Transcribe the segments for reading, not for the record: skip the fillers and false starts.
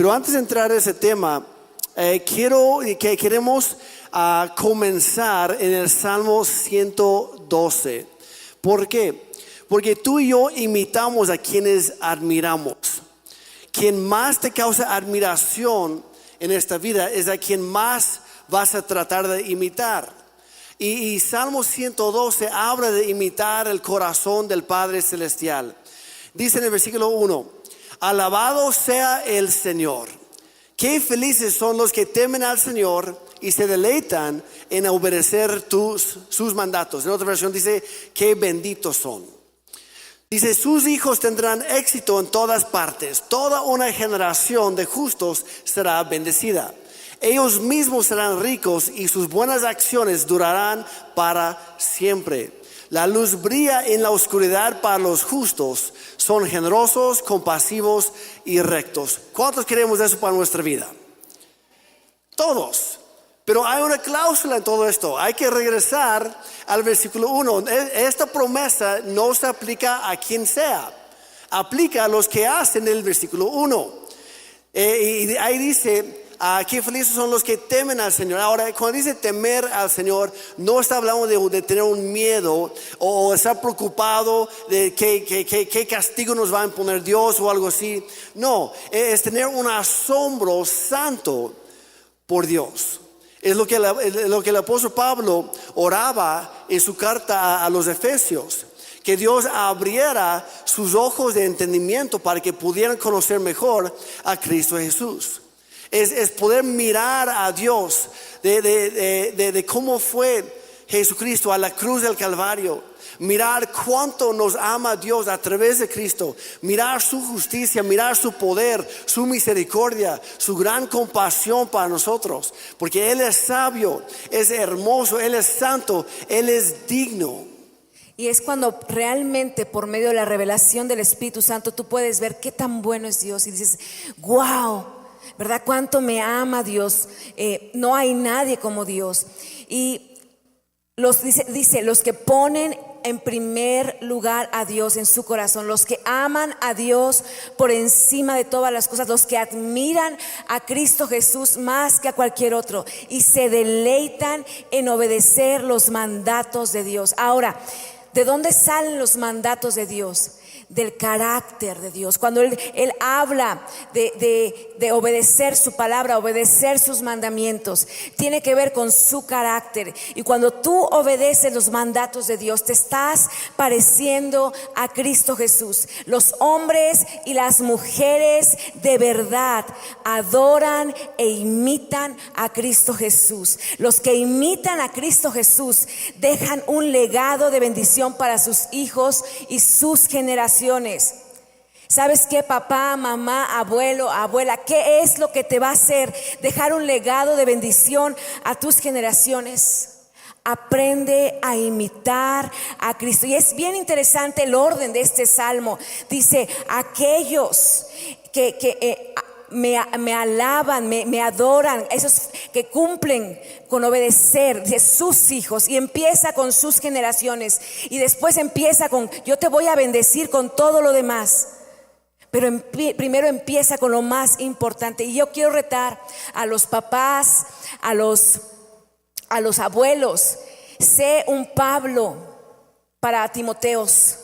Pero antes de entrar a ese tema, queremos comenzar en el Salmo 112. ¿Por qué? Porque tú y yo imitamos a quienes admiramos. Quien más te causa admiración en esta vida es a quien más vas a tratar de imitar. Y Salmo 112 habla de imitar el corazón del Padre Celestial. Dice en el versículo 1: alabado sea el Señor. Qué felices son los que temen al Señor y se deleitan en obedecer sus mandatos. En otra versión dice: qué benditos son. Dice: sus hijos tendrán éxito en todas partes. Toda una generación de justos será bendecida. Ellos mismos serán ricos y sus buenas acciones durarán para siempre. La luz brilla en la oscuridad para los justos. Son generosos, compasivos y rectos. ¿Cuántos queremos eso para nuestra vida? Todos. Pero hay una cláusula en todo esto. Hay que regresar al versículo 1. Esta promesa no se aplica a quien sea. Aplica a los que hacen el versículo 1. Y ahí dice: qué felices son los que temen al Señor. Ahora, cuando dice temer al Señor, no está hablando de tener un miedo o estar preocupado de qué castigo nos va a imponer Dios o algo así. No, es tener un asombro santo por Dios. Es lo que el apóstol Pablo oraba en su carta a los Efesios. Que Dios abriera sus ojos de entendimiento para que pudieran conocer mejor a Cristo Jesús. Es poder mirar a Dios de cómo fue Jesucristo a la cruz del Calvario. Mirar cuánto nos ama Dios a través de Cristo. Mirar su justicia, mirar su poder, su misericordia, su gran compasión para nosotros. Porque Él es sabio, es hermoso, Él es santo, Él es digno. Y es cuando realmente por medio de la revelación del Espíritu Santo tú puedes ver qué tan bueno es Dios. Y dices: wow, ¿verdad? Cuánto me ama Dios. No hay nadie como Dios. Y dice los que ponen en primer lugar a Dios en su corazón, los que aman a Dios por encima de todas las cosas, los que admiran a Cristo Jesús más que a cualquier otro y se deleitan en obedecer los mandatos de Dios. Ahora, ¿de dónde salen los mandatos de Dios? Del carácter de Dios. Cuando Él habla de obedecer su palabra, obedecer sus mandamientos, tiene que ver con su carácter. Y cuando tú obedeces los mandatos de Dios, te estás pareciendo a Cristo Jesús. Los hombres y las mujeres de verdad adoran e imitan a Cristo Jesús. Los que imitan a Cristo Jesús dejan un legado de bendición para sus hijos y sus generaciones. ¿Sabes qué, papá, mamá, abuelo, abuela? ¿Qué es lo que te va a hacer dejar un legado de bendición a tus generaciones? Aprende a imitar a Cristo. Y es bien interesante el orden de este salmo. Dice: aquellos que me alaban, me adoran, esos que cumplen con obedecer, de sus hijos, y empieza con sus generaciones, y después empieza con: yo te voy a bendecir con todo lo demás. Pero primero empieza con lo más importante. Y yo quiero retar a los papás, a los abuelos: sé un Pablo para Timoteos.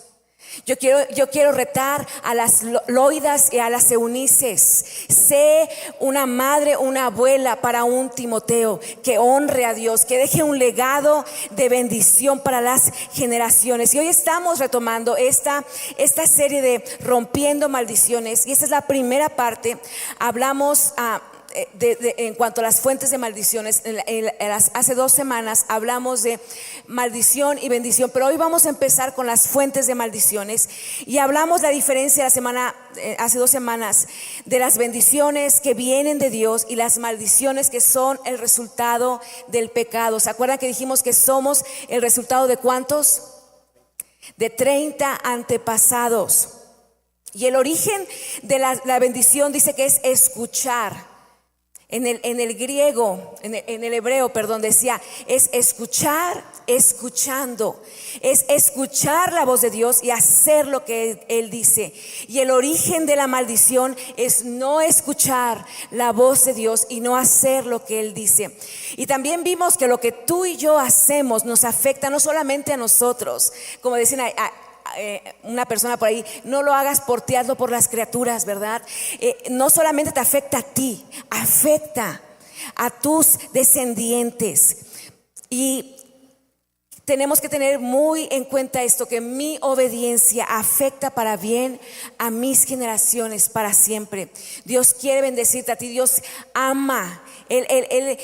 Yo quiero retar a las Loidas y a las Eunices. Sé una madre, una abuela para un Timoteo que honre a Dios, que deje un legado de bendición para las generaciones. Y hoy estamos retomando esta serie de Rompiendo Maldiciones. Y esta es la primera parte. Hablamos en cuanto a las fuentes de maldiciones. Hace 2 semanas hablamos de maldición y bendición, pero hoy vamos a empezar con las fuentes de maldiciones. Y hablamos la diferencia hace 2 semanas de las bendiciones que vienen de Dios y las maldiciones que son el resultado del pecado. ¿Se acuerdan que dijimos que somos el resultado de cuántos? De 30 antepasados. Y el origen de la bendición dice que es escuchar. En el griego, en el hebreo, perdón, decía, es escuchar, escuchando. Es escuchar la voz de Dios y hacer lo que Él dice. Y el origen de la maldición es no escuchar la voz de Dios y no hacer lo que Él dice. Y también vimos que lo que tú y yo hacemos nos afecta no solamente a nosotros, como decían una persona por ahí, no lo hagas porteando por las criaturas, ¿verdad? No solamente te afecta a ti, afecta a tus descendientes. Y tenemos que tener muy en cuenta esto, que mi obediencia afecta para bien a mis generaciones para siempre. Dios quiere bendecirte a ti, Dios ama. Él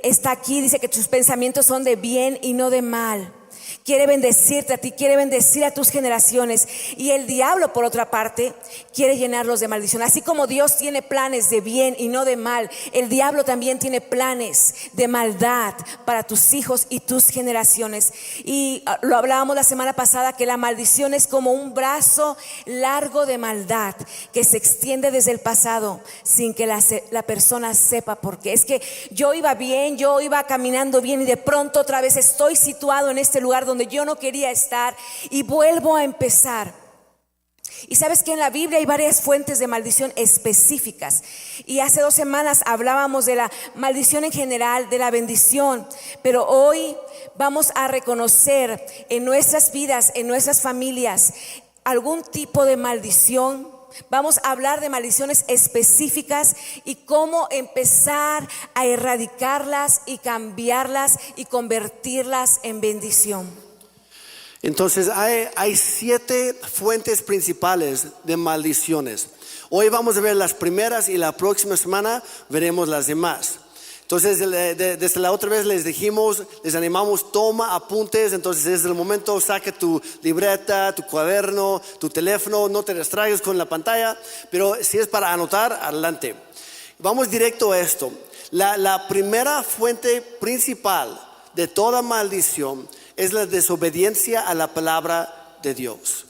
está aquí, dice que tus pensamientos son de bien y no de mal. Quiere bendecirte a ti, quiere bendecir a tus generaciones. Y el diablo, por otra parte, quiere llenarlos de maldición. Así como Dios tiene planes de bien y no de mal, el diablo también tiene planes de maldad para tus hijos y tus generaciones. Y lo hablábamos la semana pasada, que la maldición es como un brazo largo de maldad que se extiende desde el pasado sin que la persona sepa por qué. Es que yo iba bien, yo iba caminando bien y de pronto otra vez estoy situado en este lugar donde yo no quería estar y vuelvo a empezar. Y sabes que en la Biblia hay varias fuentes de maldición específicas. Y hace 2 semanas hablábamos de la maldición en general, de la bendición. Pero hoy vamos a reconocer en nuestras vidas, en nuestras familias, algún tipo de maldición. Vamos a hablar de maldiciones específicas y cómo empezar a erradicarlas y cambiarlas y convertirlas en bendición. Entonces hay 7 fuentes principales de maldiciones. Hoy vamos a ver las primeras y la próxima semana veremos las demás. Entonces desde la otra vez les dijimos, les animamos, toma apuntes. Entonces desde el momento saca tu libreta, tu cuaderno, tu teléfono, no te distraigas con la pantalla, pero si es para anotar, adelante. Vamos directo a esto. La primera fuente principal de toda maldición es la desobediencia a la palabra de Dios.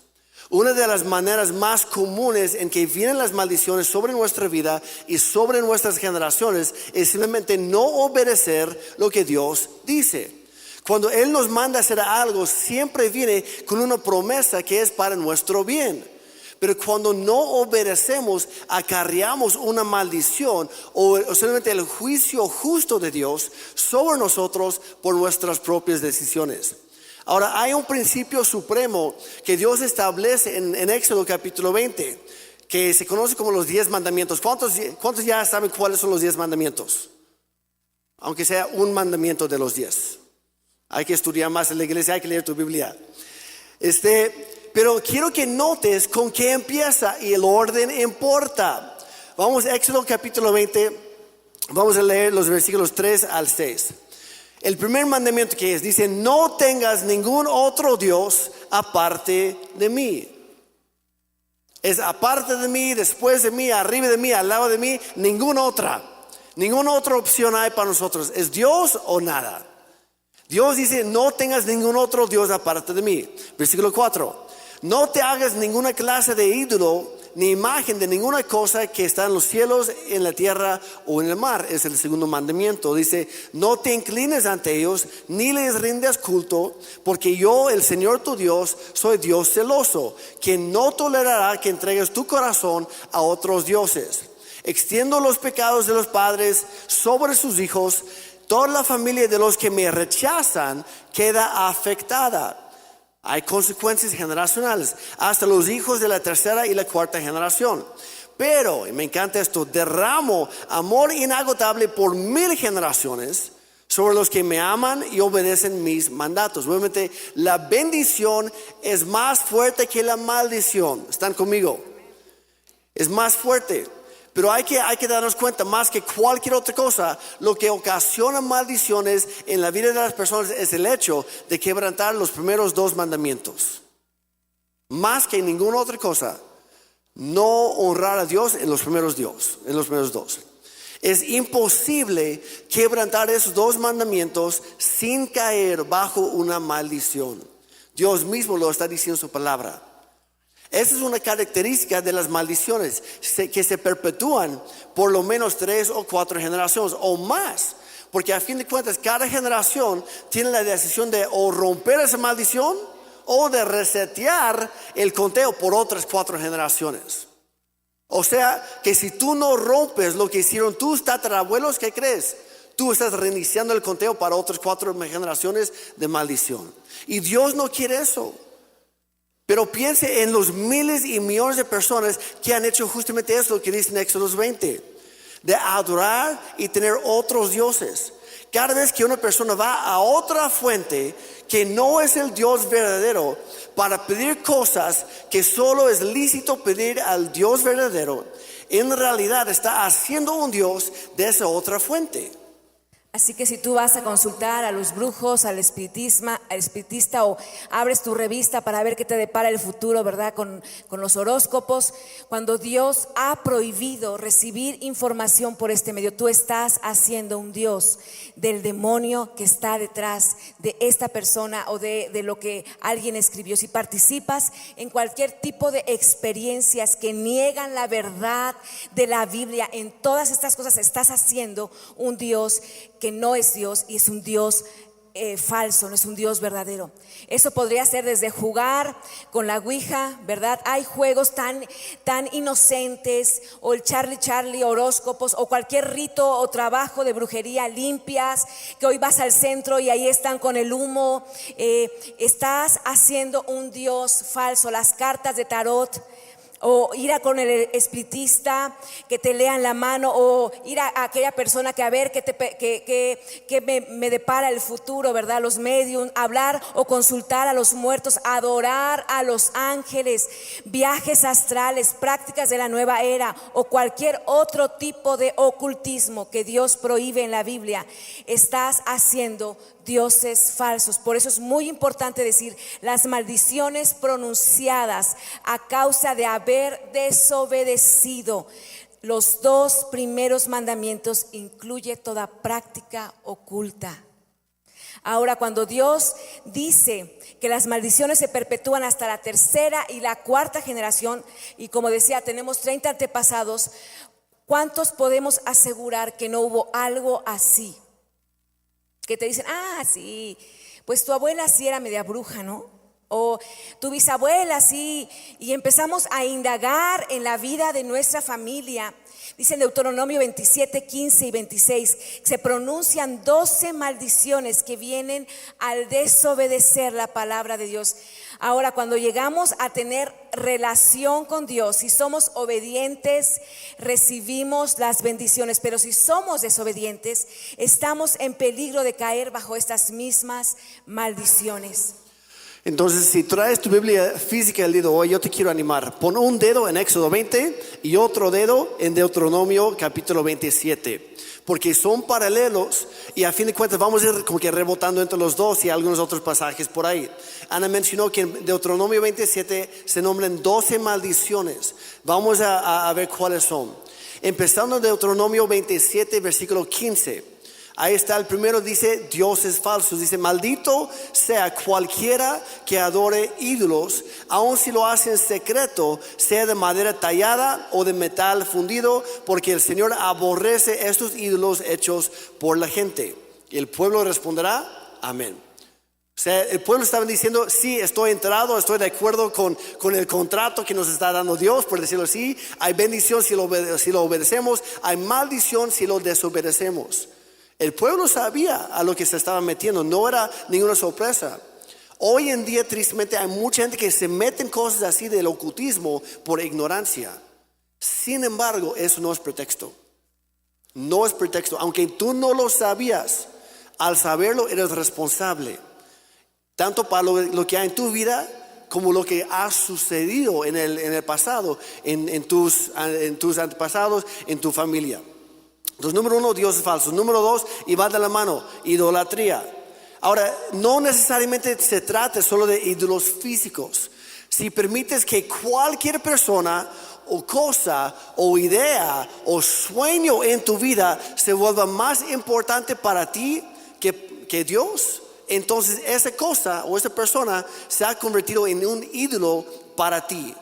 Una de las maneras más comunes en que vienen las maldiciones sobre nuestra vida y sobre nuestras generaciones es simplemente no obedecer lo que Dios dice. Cuando Él nos manda a hacer algo, siempre viene con una promesa que es para nuestro bien. Pero cuando no obedecemos, acarreamos una maldición o solamente el juicio justo de Dios sobre nosotros por nuestras propias decisiones. Ahora, hay un principio supremo que Dios establece en Éxodo capítulo 20, que se conoce como los 10 mandamientos. ¿Cuántos ya saben cuáles son los 10 mandamientos? Aunque sea un mandamiento de los 10. Hay que estudiar más en la iglesia, hay que leer tu Biblia. Pero quiero que notes con qué empieza y el orden importa. Vamos a Éxodo capítulo 20, vamos a leer los versículos 3 al 6. El primer mandamiento que dice, no tengas ningún otro Dios aparte de mí. Es aparte de mí, después de mí, arriba de mí, al lado de mí, ninguna otra opción hay para nosotros. ¿Es Dios o nada? Dios dice, no tengas ningún otro Dios aparte de mí. Versículo 4. No te hagas ninguna clase de ídolo ni imagen de ninguna cosa que está en los cielos, en la tierra o en el mar. Es el segundo mandamiento. Dice, no te inclines ante ellos ni les rindas culto, porque yo, el Señor tu Dios, soy Dios celoso, que no tolerará que entregues tu corazón a otros dioses. Extiendo los pecados de los padres sobre sus hijos. Toda la familia de los que me rechazan queda afectada. Hay consecuencias generacionales hasta los hijos de la 3ª y la 4ª generación. Pero, y me encanta esto, derramo amor inagotable por 1000 generaciones sobre los que me aman y obedecen mis mandatos. Obviamente la bendición es más fuerte que la maldición. ¿Están conmigo? Es más fuerte. Pero hay que darnos cuenta, más que cualquier otra cosa, lo que ocasiona maldiciones en la vida de las personas es el hecho de quebrantar los primeros 2 mandamientos. Más que ninguna otra cosa, no honrar a Dios en los primeros 2. Es imposible quebrantar esos 2 mandamientos sin caer bajo una maldición. Dios mismo lo está diciendo en su palabra. Esa es una característica de las maldiciones, que se perpetúan por lo menos 3 o 4 generaciones o más. Porque a fin de cuentas, cada generación tiene la decisión de o romper esa maldición o de resetear el conteo por otras 4 generaciones. O sea, que si tú no rompes lo que hicieron tus tatarabuelos, ¿qué crees? Tú estás reiniciando el conteo para otras 4 generaciones de maldición. Y Dios no quiere eso. Pero piense en los miles y millones de personas que han hecho justamente eso que dice en Éxodo 20. De adorar y tener otros dioses. Cada vez que una persona va a otra fuente que no es el Dios verdadero para pedir cosas que solo es lícito pedir al Dios verdadero, en realidad está haciendo un Dios de esa otra fuente. Así que si tú vas a consultar a los brujos, al espiritista o abres tu revista para ver qué te depara el futuro, ¿verdad? Con los horóscopos, cuando Dios ha prohibido recibir información por este medio, tú estás haciendo un Dios del demonio que está detrás de esta persona o de lo que alguien escribió. Si participas en cualquier tipo de experiencias que niegan la verdad de la Biblia, en todas estas cosas estás haciendo un Dios que no es Dios y es un Dios falso, no es un Dios verdadero. Eso podría ser desde jugar con la ouija, ¿verdad? Hay juegos tan inocentes, o el Charlie horóscopos, o cualquier rito o trabajo de brujería limpias, que hoy vas al centro y ahí están con el humo. Estás haciendo un Dios falso. Las cartas de tarot, o ir a con el espiritista que te lean la mano, o ir a aquella persona que a ver que me depara el futuro, ¿verdad? Los mediums, hablar o consultar a los muertos, adorar a los ángeles, viajes astrales, prácticas de la nueva era o cualquier otro tipo de ocultismo que Dios prohíbe en la Biblia. Estás haciendo dioses falsos. Por eso es muy importante decir: las maldiciones pronunciadas a causa de haber desobedecido los 2 primeros mandamientos incluye toda práctica oculta. Ahora, cuando Dios dice que las maldiciones se perpetúan hasta la 3ª y la 4ª generación, y como decía, tenemos 30 antepasados, ¿cuántos podemos asegurar que no hubo algo así? Que te dicen: sí, pues tu abuela sí era media bruja, ¿no? O tu bisabuela sí. Y empezamos a indagar en la vida de nuestra familia. Dice en Deuteronomio 27, 15 y 26, se pronuncian 12 maldiciones que vienen al desobedecer la palabra de Dios. Ahora, cuando llegamos a tener relación con Dios, si somos obedientes, recibimos las bendiciones. Pero si somos desobedientes, estamos en peligro de caer bajo estas mismas maldiciones. Entonces, si traes tu Biblia física el día de hoy, yo te quiero animar. Pon un dedo en Éxodo 20 y otro dedo en Deuteronomio capítulo 27. Porque son paralelos y a fin de cuentas vamos a ir como que rebotando entre los dos y algunos otros pasajes por ahí. Ana mencionó que en Deuteronomio 27 se nombran 12 maldiciones. Vamos a ver cuáles son. Empezando en Deuteronomio 27, versículo 15. Ahí está el primero, dice dioses falsos. Dice: maldito sea cualquiera que adore ídolos, aun si lo hace en secreto, sea de madera tallada o de metal fundido, porque el Señor aborrece estos ídolos hechos por la gente. Y el pueblo responderá: amén. O sea, el pueblo estaba diciendo: sí, estoy enterado, estoy de acuerdo con el contrato que nos está dando Dios, por decirlo así. Hay bendición si lo obedecemos, hay maldición si lo desobedecemos. El pueblo sabía a lo que se estaba metiendo, no era ninguna sorpresa. Hoy en día, tristemente, hay mucha gente que se mete en cosas así del ocultismo por ignorancia. Sin embargo, eso no es pretexto. No es pretexto. Aunque tú no lo sabías, al saberlo eres responsable. Tanto para lo que hay en tu vida como lo que ha sucedido en el pasado, en tus antepasados, en tu familia. Entonces, número 1, dioses falsos. Número 2, y va de la mano, idolatría. Ahora, no necesariamente se trata solo de ídolos físicos. Si permites que cualquier persona o cosa o idea o sueño en tu vida se vuelva más importante para ti que Dios, entonces esa cosa o esa persona se ha convertido en un ídolo para ti.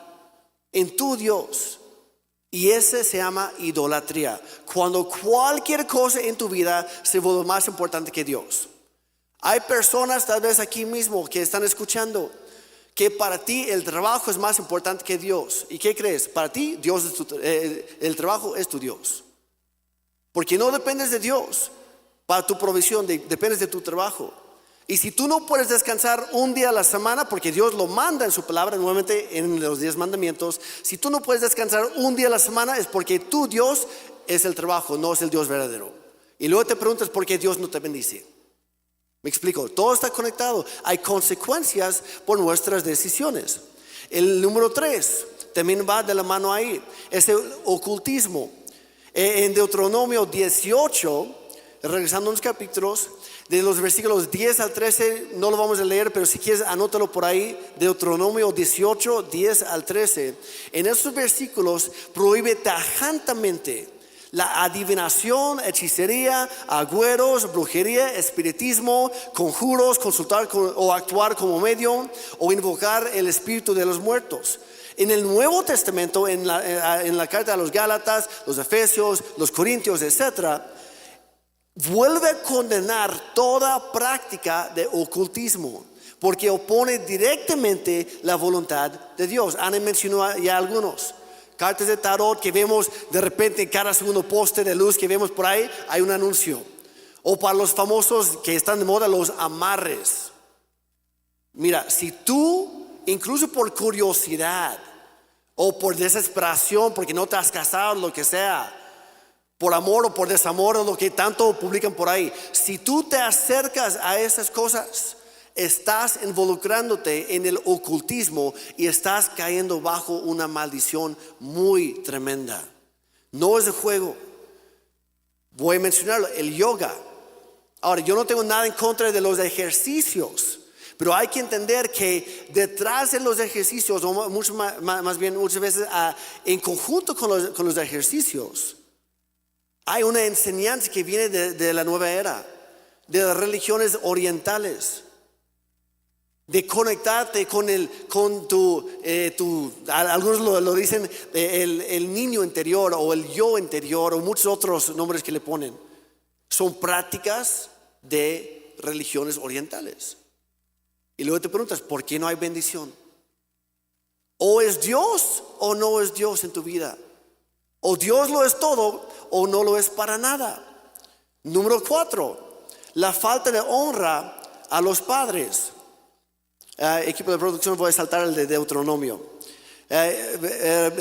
en tu Dios. Y ese se llama idolatría. Cuando cualquier cosa en tu vida se vuelve más importante que Dios. Hay personas tal vez aquí mismo que están escuchando que para ti el trabajo es más importante que Dios. ¿Y qué crees? Para ti Dios es el trabajo es tu Dios. Porque no dependes de Dios para tu provisión, dependes de tu trabajo. Y si tú no puedes descansar un día a la semana, porque Dios lo manda en su palabra, nuevamente en los 10 mandamientos, si tú no puedes descansar un día a la semana es porque tu Dios es el trabajo, no es el Dios verdadero. Y luego te preguntas por qué Dios no te bendice. Me explico, todo está conectado. Hay consecuencias por nuestras decisiones. El número 3 también va de la mano ahí, es el ocultismo. En Deuteronomio 18, regresando a los capítulos, de los versículos 10 al 13, no lo vamos a leer, pero si quieres anótalo por ahí, Deuteronomio 18, 10 al 13. En esos versículos prohíbe tajantemente la adivinación, hechicería, agüeros, brujería, espiritismo, conjuros, consultar o actuar como medium o invocar el espíritu de los muertos. En el Nuevo Testamento, en la carta a los Gálatas, los Efesios, los Corintios, etc., vuelve a condenar toda práctica de ocultismo, porque opone directamente la voluntad de Dios. Ana mencionó ya algunos. Cartas de tarot que vemos de repente en cada segundo poste de luz que vemos por ahí, hay un anuncio. O para los famosos que están de moda, los amarres. Mira, si tú, incluso por curiosidad o por desesperación, porque no te has casado, lo que sea, por amor o por desamor, o lo que tanto publican por ahí, si tú te acercas a esas cosas, estás involucrándote en el ocultismo y estás cayendo bajo una maldición muy tremenda. No es de juego. Voy a mencionarlo, el yoga. Ahora, yo no tengo nada en contra de los ejercicios, pero hay que entender que detrás de los ejercicios, o más bien muchas veces en conjunto con los ejercicios, hay una enseñanza que viene de la nueva era, de las religiones orientales, de conectarte con tu algunos lo dicen, el niño interior o el yo interior o muchos otros nombres que le ponen. Son prácticas de religiones orientales. Y luego te preguntas, ¿por qué no hay bendición? O es Dios o no es Dios en tu vida. O Dios lo es todo o no lo es para nada. Número 4, la falta de honra a los padres. Equipo de producción, voy a saltar el de Deuteronomio.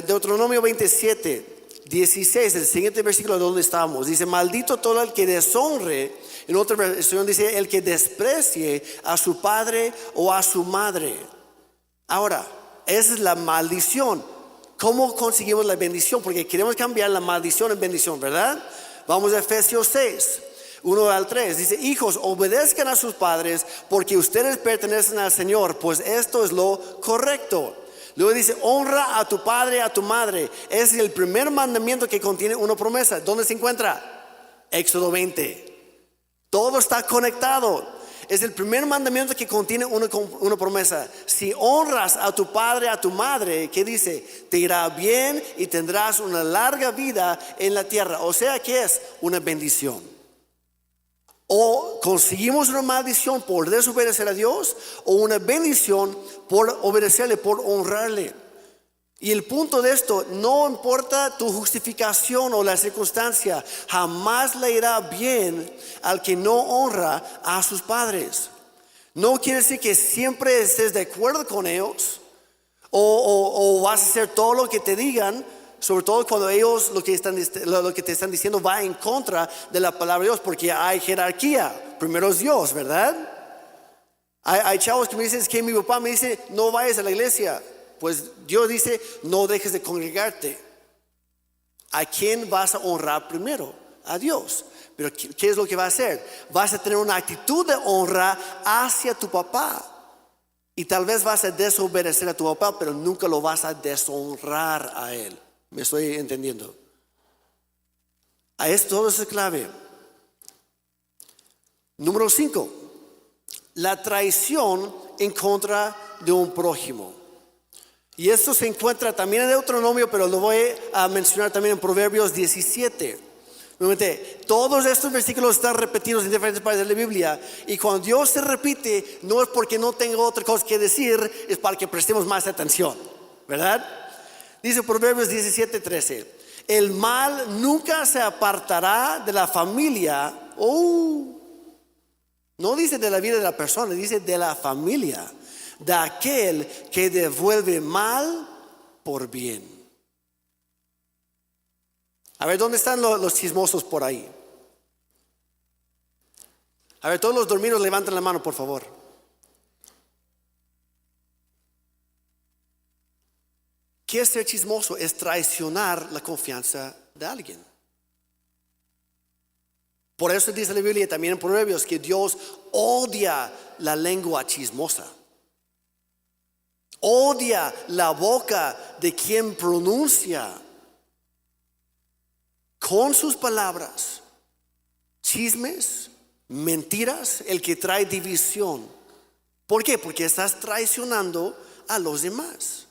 Deuteronomio 27, 16, el siguiente versículo donde estamos. Dice, maldito todo el que deshonre. En otra versión dice, el que desprecie a su padre o a su madre. Ahora, esa es la maldición. ¿Cómo conseguimos la bendición? Porque queremos cambiar la maldición en bendición, ¿verdad? Vamos a Efesios 6, 1 al 3. Dice, hijos, obedezcan a sus padres porque ustedes pertenecen al Señor, pues esto es lo correcto. Luego dice, honra a tu padre y a tu madre. Ese es el primer mandamiento que contiene una promesa. ¿Dónde se encuentra? Éxodo 20. Todo está conectado. Es el primer mandamiento que contiene una promesa. Si honras a tu padre, a tu madre, ¿qué dice? Te irá bien y tendrás una larga vida en la tierra. O sea que es una bendición. O conseguimos una maldición por desobedecer a Dios, o una bendición por obedecerle, por honrarle. Y el punto de esto, no importa tu justificación o la circunstancia, jamás le irá bien al que no honra a sus padres. No quiere decir que siempre estés de acuerdo con ellos o vas a hacer todo lo que te digan, sobre todo cuando ellos lo que te están diciendo va en contra de la palabra de Dios, porque hay jerarquía. Primero es Dios, ¿verdad? Hay chavos que me dicen, es que mi papá me dice, no vayas a la iglesia. Pues Dios dice, no dejes de congregarte. ¿A quién vas a honrar primero? A Dios. Pero ¿qué es lo que va a hacer? Vas a tener una actitud de honra hacia tu papá. Y tal vez vas a desobedecer a tu papá, pero nunca lo vas a deshonrar a él. ¿Me estoy entendiendo? A esto todo es clave. Número 5. La traición en contra de un prójimo. Y esto se encuentra también en Deuteronomio, pero lo voy a mencionar también en Proverbios 17. Nuevamente, todos estos versículos están repetidos en diferentes partes de la Biblia. Y cuando Dios se repite, no es porque no tengo otra cosa que decir, es para que prestemos más atención, ¿verdad? Dice Proverbios 17:13: el mal nunca se apartará de la familia. No dice de la vida de la persona, dice de la familia, de aquel que devuelve mal por bien. A ver, ¿dónde están los chismosos por ahí? A ver, todos los dormidos levanten la mano, por favor. ¿Qué es ser chismoso? Es traicionar la confianza de alguien. Por eso dice la Biblia también en Proverbios que Dios odia la lengua chismosa. Odia la boca de quien pronuncia con sus palabras chismes, mentiras, el que trae división. ¿Por qué? Porque estás traicionando a los demás.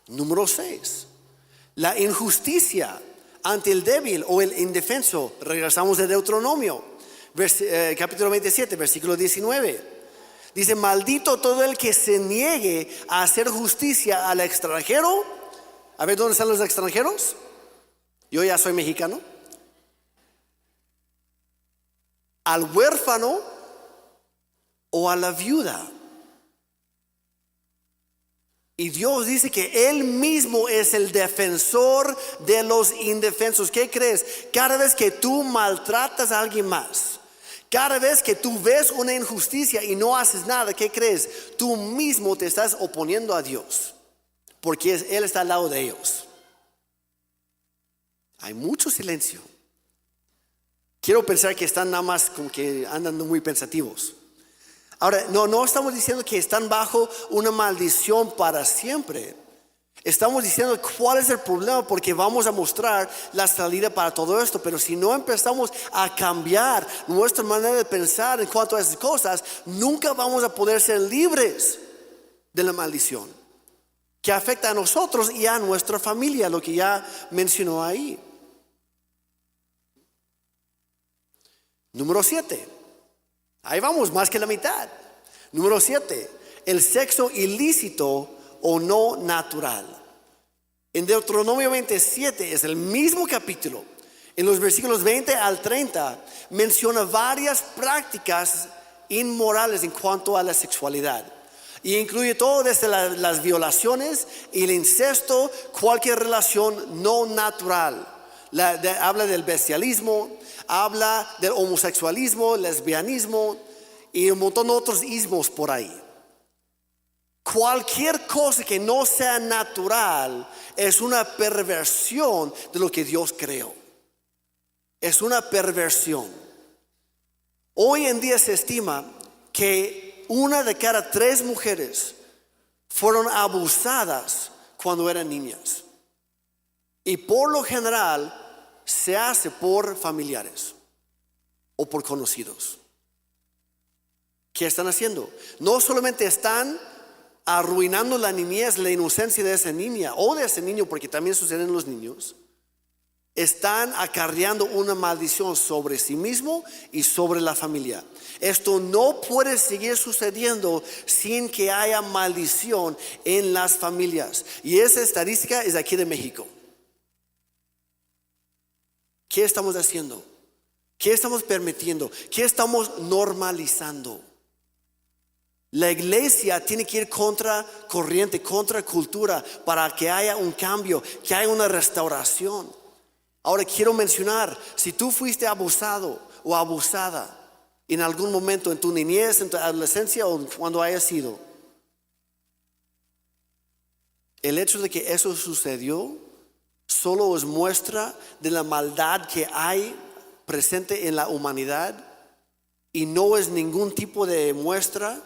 Número 6, la injusticia ante el débil o el indefenso. Regresamos de Deuteronomio, capítulo 27, versículo 19. Dice: maldito todo el que se niegue a hacer justicia al extranjero. A ver, ¿dónde están los extranjeros? Yo ya soy mexicano. Al huérfano o a la viuda. Y Dios dice que Él mismo es el defensor de los indefensos. ¿Qué crees? Cada vez que tú maltratas a alguien más, cada vez que tú ves una injusticia y no haces nada, ¿qué crees? Tú mismo te estás oponiendo a Dios, porque Él está al lado de ellos. Hay mucho silencio. Quiero pensar que están nada más como que andan muy pensativos. Ahora, no estamos diciendo que están bajo una maldición para siempre. Estamos diciendo cuál es el problema, porque vamos a mostrar la salida para todo esto. Pero si no empezamos a cambiar nuestra manera de pensar en cuanto a esas cosas, nunca vamos a poder ser libres de la maldición que afecta a nosotros y a nuestra familia, lo que ya mencionó ahí. Número 7. Ahí vamos, más que la mitad. Número 7. El sexo ilícito o no natural. En Deuteronomio 27, es el mismo capítulo. En los versículos 20 al 30 menciona varias prácticas inmorales en cuanto a la sexualidad. Y incluye todo desde las violaciones y el incesto, cualquier relación no natural. Habla del bestialismo, habla del homosexualismo, lesbianismo y un montón de otros ismos por ahí. Cualquier cosa que no sea natural es una perversión de lo que Dios creó. Es una perversión. Hoy en día se estima que 1 de cada 3 mujeres fueron abusadas cuando eran niñas. Y por lo general se hace por familiares o por conocidos. ¿Qué están haciendo? No solamente están arruinando la niñez, la inocencia de esa niña o de ese niño, porque también sucede en los niños. Están acarreando una maldición sobre sí mismo y sobre la familia. Esto no puede seguir sucediendo sin que haya maldición en las familias. Y esa estadística es aquí de México. ¿Qué estamos haciendo? ¿Qué estamos permitiendo? ¿Qué estamos normalizando? La iglesia tiene que ir contra corriente, contra cultura, para que haya un cambio, que haya una restauración. Ahora quiero mencionar, si tú fuiste abusado o abusada en algún momento en tu niñez, en tu adolescencia o cuando haya sido, el hecho de que eso sucedió solo es muestra de la maldad que hay presente en la humanidad y no es ningún tipo de muestra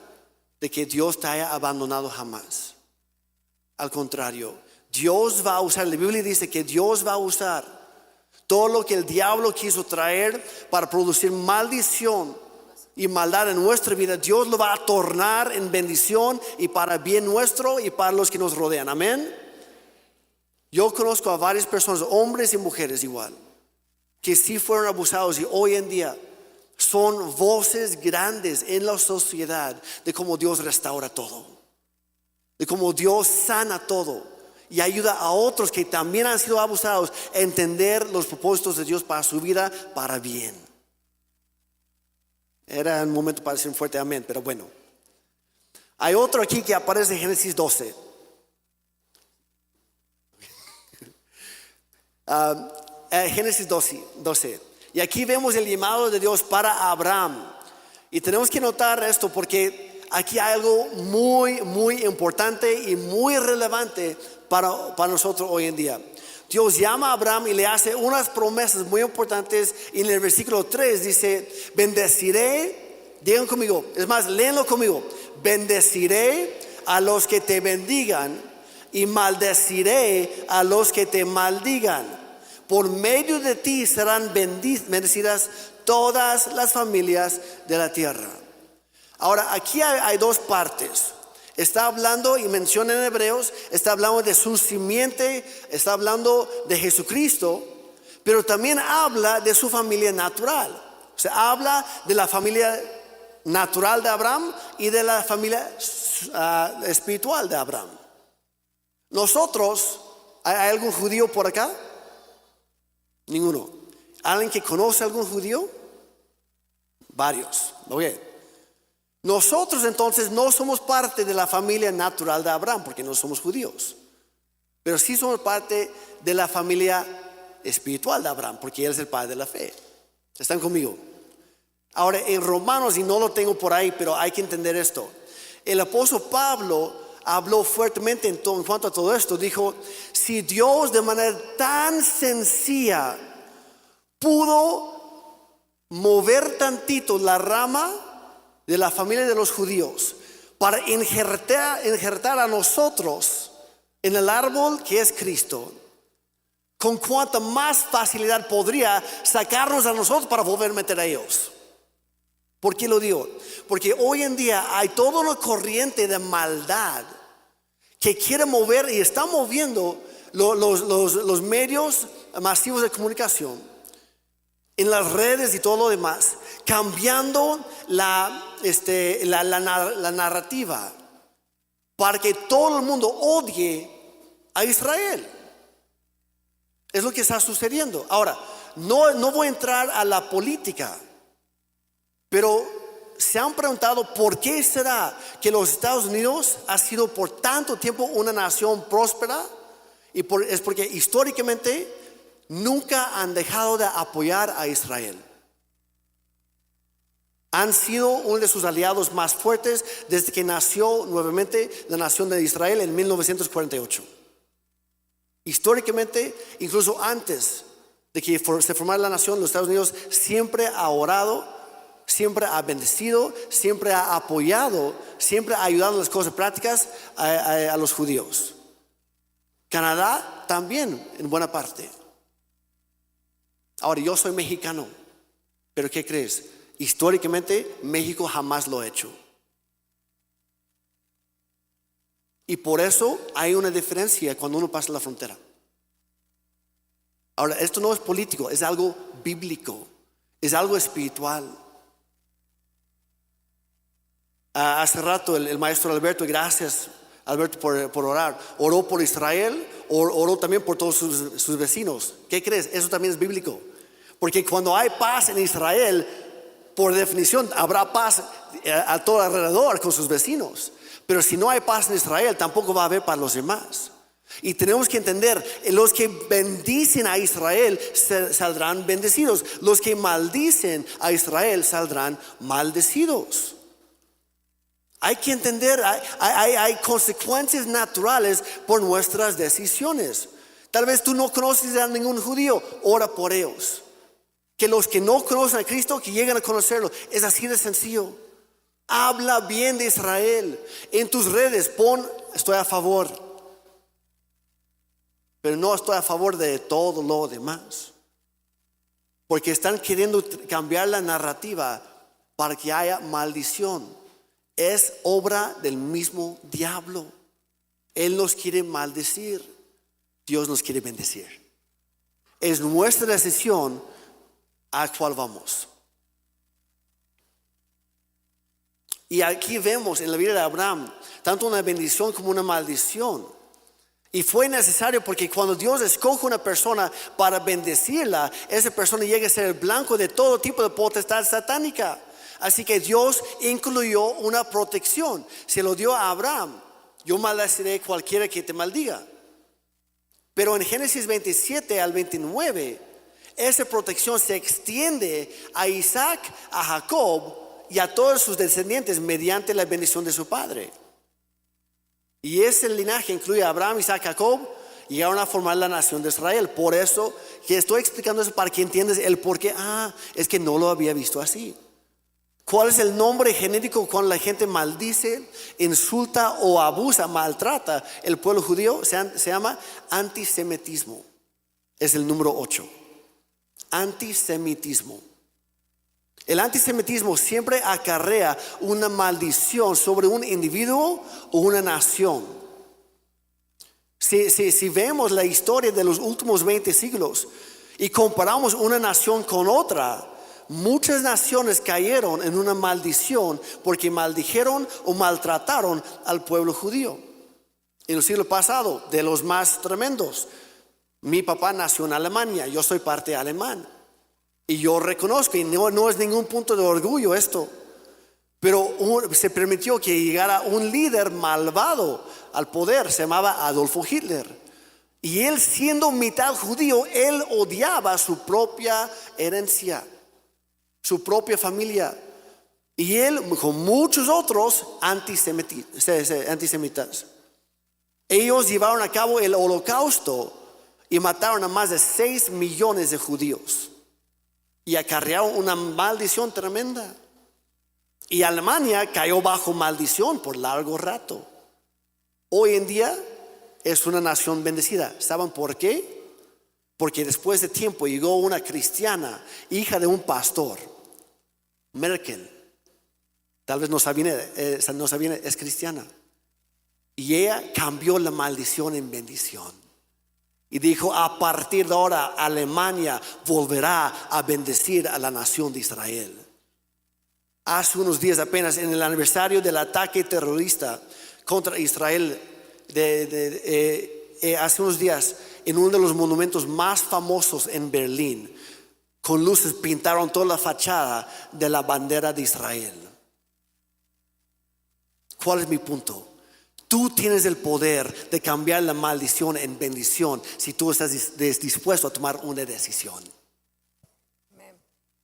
de que Dios te haya abandonado jamás. Al contrario, Dios va a usar, la Biblia dice que Dios va a usar todo lo que el diablo quiso traer para producir maldición y maldad en nuestra vida, Dios lo va a tornar en bendición y para bien nuestro y para los que nos rodean. Amén. Yo conozco a varias personas, hombres y mujeres igual, que sí fueron abusados y hoy en día son voces grandes en la sociedad de cómo Dios restaura todo, de cómo Dios sana todo y ayuda a otros que también han sido abusados a entender los propósitos de Dios para su vida, para bien. Era el momento para decir un fuerte amén, pero bueno. Hay otro aquí que aparece en Génesis 12. Génesis 12. Y aquí vemos el llamado de Dios para Abraham. Y tenemos que notar esto porque aquí hay algo muy, muy importante y muy relevante para nosotros hoy en día. Dios llama a Abraham y le hace unas promesas muy importantes. Y en el versículo 3 dice: bendeciré, digan conmigo, es más, léenlo conmigo. Bendeciré a los que te bendigan y maldeciré a los que te maldigan. Por medio de ti serán bendecidas todas las familias de la tierra. Ahora, aquí hay dos partes. Está hablando y menciona en Hebreos, está hablando de su simiente, está hablando de Jesucristo, pero también habla de su familia natural. O sea, habla de la familia natural de Abraham y de la familia espiritual de Abraham. Nosotros, ¿hay algún judío por acá? Ninguno. ¿Alguien que conoce a algún judío? Varios. Oye, nosotros entonces no somos parte de la familia natural de Abraham porque no somos judíos, pero sí somos parte de la familia espiritual de Abraham porque él es el padre de la fe. ¿Están conmigo? Ahora en Romanos, y no lo tengo por ahí, pero hay que entender esto. El apóstol Pablo habló fuertemente en cuanto a todo esto. Dijo: si Dios de manera tan sencilla pudo mover tantito la rama de la familia de los judíos para injertar a nosotros en el árbol que es Cristo, con cuánta más facilidad podría sacarnos a nosotros para volver a meter a ellos. ¿Por qué lo digo? Porque hoy en día hay toda una corriente de maldad que quiere mover y está moviendo los medios masivos de comunicación, en las redes y todo lo demás, cambiando la narrativa para que todo el mundo odie a Israel. Es lo que está sucediendo. Ahora, no voy a entrar a la política, pero se han preguntado por qué será que los Estados Unidos ha sido por tanto tiempo una nación próspera, y es porque históricamente nunca han dejado de apoyar a Israel. Han sido uno de sus aliados más fuertes desde que nació nuevamente la nación de Israel en 1948. Históricamente, incluso antes de que se formara la nación, los Estados Unidos siempre ha orado, siempre ha bendecido, siempre ha apoyado, siempre ha ayudado en las cosas prácticas a los judíos. Canadá también, en buena parte. Ahora, yo soy mexicano, pero ¿qué crees? Históricamente México jamás lo ha hecho. Y por eso hay una diferencia cuando uno pasa la frontera. Ahora, esto no es político, es algo bíblico, es algo espiritual. Hace rato el maestro Alberto, gracias Alberto por orar, oró por Israel, oró también por todos sus vecinos. ¿Qué crees? Eso también es bíblico. Porque cuando hay paz en Israel, por definición habrá paz a todo alrededor con sus vecinos. Pero si no hay paz en Israel, tampoco va a haber para los demás. Y tenemos que entender, los que bendicen a Israel saldrán bendecidos. Los que maldicen a Israel saldrán maldecidos. Hay que entender, hay consecuencias naturales por nuestras decisiones. Tal vez tú no conoces a ningún judío, ora por ellos. Que los que no conocen a Cristo, que lleguen a conocerlo. Es así de sencillo. Habla bien de Israel. En tus redes pon: estoy a favor, pero no estoy a favor de todo lo demás. Porque están queriendo cambiar la narrativa para que haya maldición. Es obra del mismo diablo. Él nos quiere maldecir, Dios nos quiere bendecir. Es nuestra decisión a cuál vamos. Y aquí vemos en la vida de Abraham tanto una bendición como una maldición. Y fue necesario porque cuando Dios escoge una persona para bendecirla, esa persona llega a ser el blanco de todo tipo de potestad satánica. Así que Dios incluyó una protección. Se lo dio a Abraham. Yo maldeciré cualquiera que te maldiga. Pero en Génesis 27 al 29, esa protección se extiende a Isaac, a Jacob y a todos sus descendientes mediante la bendición de su padre. Y ese linaje incluye a Abraham, Isaac, Jacob, y llegaron a formar la nación de Israel. Por eso que estoy explicando eso para que entiendas el por qué. Es que no lo había visto así. ¿Cuál es el nombre genérico cuando la gente maldice, insulta o abusa, maltrata el pueblo judío? Se llama antisemitismo. Es el número 8. Antisemitismo. El antisemitismo siempre acarrea una maldición sobre un individuo o una nación. Si vemos la historia de los últimos 20 siglos y comparamos una nación con otra, muchas naciones cayeron en una maldición porque maldijeron o maltrataron al pueblo judío. En el siglo pasado, de los más tremendos, mi papá nació en Alemania, yo soy parte alemán. Y yo reconozco, y no es ningún punto de orgullo esto, pero se permitió que llegara un líder malvado al poder, se llamaba Adolfo Hitler. Y él, siendo mitad judío, él odiaba su propia herencia, su propia familia. Y él, con muchos otros antisemitas, ellos llevaron a cabo el holocausto y mataron a más de 6 millones de judíos. Y acarrearon una maldición tremenda. Y Alemania cayó bajo maldición por largo rato. Hoy en día es una nación bendecida. ¿Saben por qué? Porque después de tiempo llegó una cristiana, hija de un pastor, Merkel. Tal vez no sabían, es cristiana. Y ella cambió la maldición en bendición. Y dijo, a partir de ahora Alemania volverá a bendecir a la nación de Israel. Hace unos días apenas, en el aniversario del ataque terrorista contra Israel, hace unos días, en uno de los monumentos más famosos en Berlín, con luces pintaron toda la fachada de la bandera de Israel. ¿Cuál es mi punto? Tú tienes el poder de cambiar la maldición en bendición si tú estás dispuesto a tomar una decisión.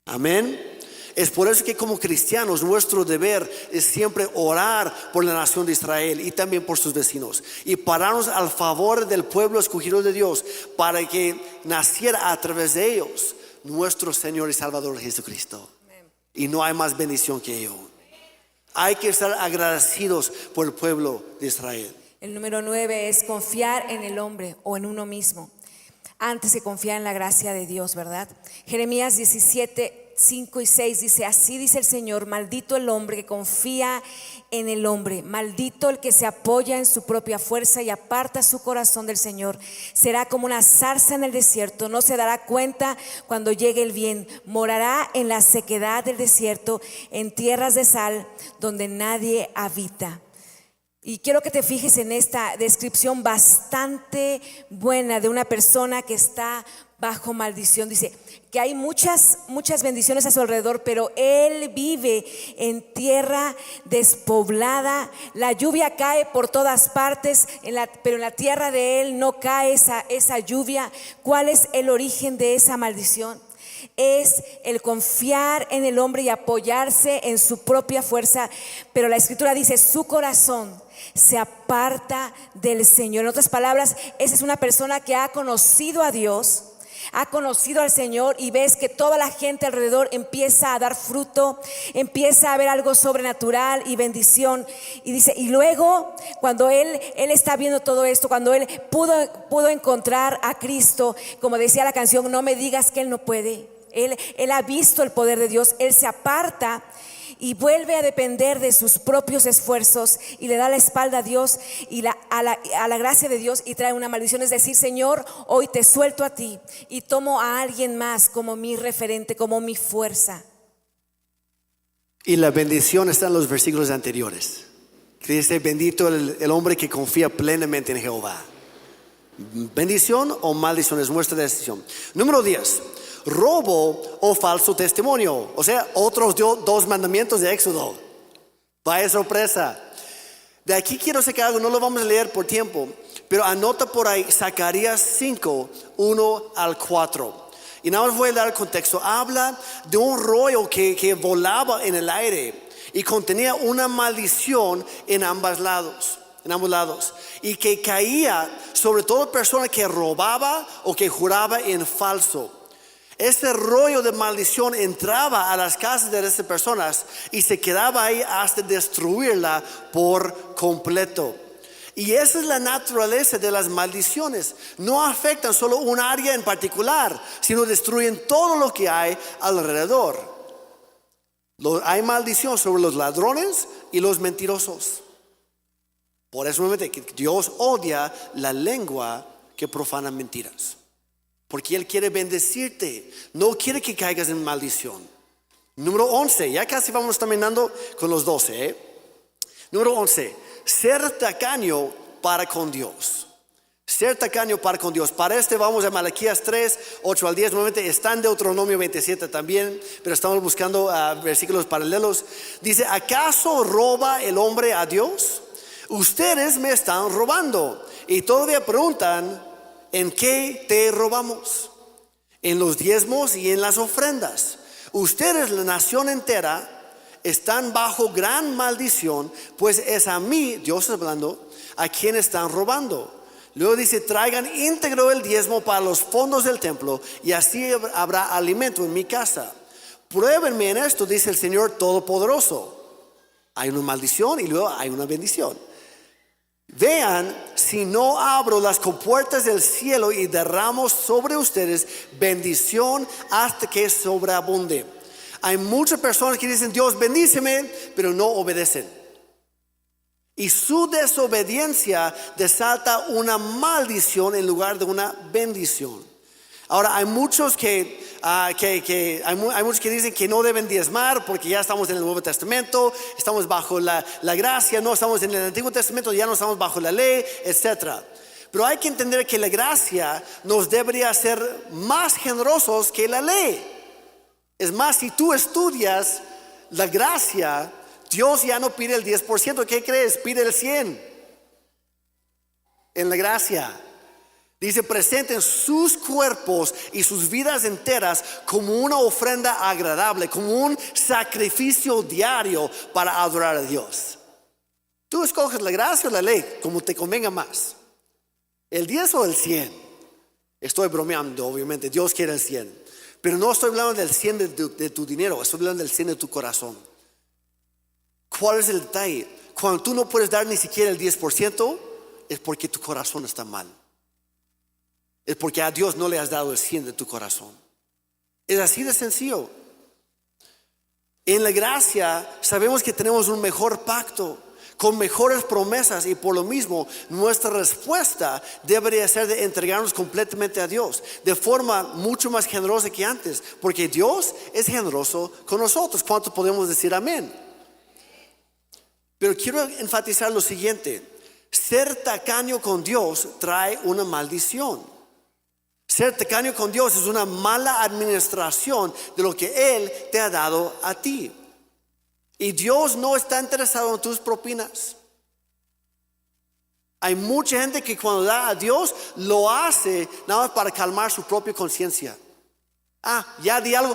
Amén. Es por eso que como cristianos nuestro deber es siempre orar por la nación de Israel y también por sus vecinos y pararnos al favor del pueblo escogido de Dios para que naciera a través de ellos nuestro Señor y Salvador Jesucristo. Y no hay más bendición que ello. Hay que estar agradecidos por el pueblo de Israel. El número 9 es confiar en el hombre o en uno mismo antes de confiar en la gracia de Dios, ¿verdad? Jeremías 17, 5 y 6 dice, así dice el Señor, maldito el hombre que confía en el hombre, maldito el que se apoya en su propia fuerza y aparta su corazón del Señor. Será como una zarza en el desierto, no se dará cuenta cuando llegue el bien, morará en la sequedad del desierto, en tierras de sal donde nadie habita. Y quiero que te fijes en esta descripción bastante buena de una persona que está bajo maldición. Dice que hay muchas bendiciones a su alrededor, pero él vive en tierra despoblada. La lluvia cae por todas partes, pero en la tierra de él no cae esa lluvia. ¿Cuál es el origen de esa maldición? Es el confiar en el hombre y apoyarse en su propia fuerza. Pero la escritura dice, su corazón se aparta del Señor. En otras palabras, esa es una persona que ha conocido a Dios, ha conocido al Señor, y ves que toda la gente alrededor empieza a dar fruto, empieza a ver algo sobrenatural y bendición. Y dice, y luego cuando él está viendo todo esto, cuando él pudo encontrar a Cristo, como decía la canción, no me digas que él no puede. Él ha visto el poder de Dios, él se aparta y vuelve a depender de sus propios esfuerzos y le da la espalda a Dios y a la gracia de Dios y trae una maldición, es decir, Señor, hoy te suelto a ti y tomo a alguien más como mi referente, como mi fuerza. Y la bendición está en los versículos anteriores, que dice: bendito el hombre que confía plenamente en Jehová. Bendición o maldición es nuestra decisión. Número 10, robo o falso testimonio. O sea, otros 2 mandamientos de Éxodo. Vaya sorpresa. De aquí quiero sacar algo, no lo vamos a leer por tiempo, pero anota por ahí Zacarías 5, 1 al 4. Y nada más voy a dar el contexto. Habla de un rollo que volaba en el aire y contenía una maldición en ambos lados. Y que caía sobre toda persona que robaba o que juraba en falso. Este rollo de maldición entraba a las casas de esas personas y se quedaba ahí hasta destruirla por completo. Y esa es la naturaleza de las maldiciones. No afectan solo un área en particular, sino destruyen todo lo que hay alrededor. Hay maldición sobre los ladrones y los mentirosos. Por eso Dios odia la lengua que profana mentiras. Porque Él quiere bendecirte, no quiere que caigas en maldición. Número 11, ya casi vamos terminando con los 12. Número 11, ser tacaño para con Dios. Ser tacaño para con Dios. Para vamos a Malaquías 3, 8 al 10. Nuevamente está en Deuteronomio 27 también, pero estamos buscando versículos paralelos. Dice: ¿acaso roba el hombre a Dios? Ustedes me están robando. Y todavía preguntan: ¿en qué te robamos? En los diezmos y en las ofrendas. Ustedes, la nación entera, están bajo gran maldición, pues es a mí, Dios está hablando, a quien están robando. Luego dice: traigan íntegro el diezmo para los fondos del templo, y así habrá alimento en mi casa. Pruébenme en esto, dice el Señor Todopoderoso. Hay una maldición y luego hay una bendición. Vean si no abro las compuertas del cielo y derramo sobre ustedes bendición hasta que sobreabunde. Hay muchas personas que dicen: Dios bendíceme, pero no obedecen. Y su desobediencia desata una maldición en lugar de una bendición. Ahora hay muchos que dicen que no deben diezmar porque ya estamos en el Nuevo Testamento, estamos bajo la gracia, no estamos en el Antiguo Testamento, ya no estamos bajo la ley, etc. Pero hay que entender que la gracia nos debería hacer más generosos que la ley. Es más, si tú estudias la gracia, Dios ya no pide el 10%, ¿qué crees? Pide el 100% en la gracia. Dice: presenten sus cuerpos y sus vidas enteras como una ofrenda agradable, como un sacrificio diario para adorar a Dios. Tú escoges la gracia o la ley, como te convenga más. El 10 o el 100. Estoy bromeando, obviamente, Dios quiere el 100. Pero no estoy hablando del 100 de tu dinero, estoy hablando del 100 de tu corazón. ¿Cuál es el detalle? Cuando tú no puedes dar ni siquiera el 10%, es porque tu corazón está mal. Es porque a Dios no le has dado el 100 de tu corazón. Es así de sencillo. En la gracia sabemos que tenemos un mejor pacto, con mejores promesas, y por lo mismo nuestra respuesta debería ser de entregarnos completamente a Dios de forma mucho más generosa que antes, porque Dios es generoso con nosotros. ¿Cuánto podemos decir amén? Pero quiero enfatizar lo siguiente: ser tacaño con Dios trae una maldición. Ser tacaño con Dios es una mala administración de lo que Él te ha dado a ti. Y Dios no está interesado en tus propinas. Hay mucha gente que cuando da a Dios lo hace nada más para calmar su propia conciencia. Ya di algo,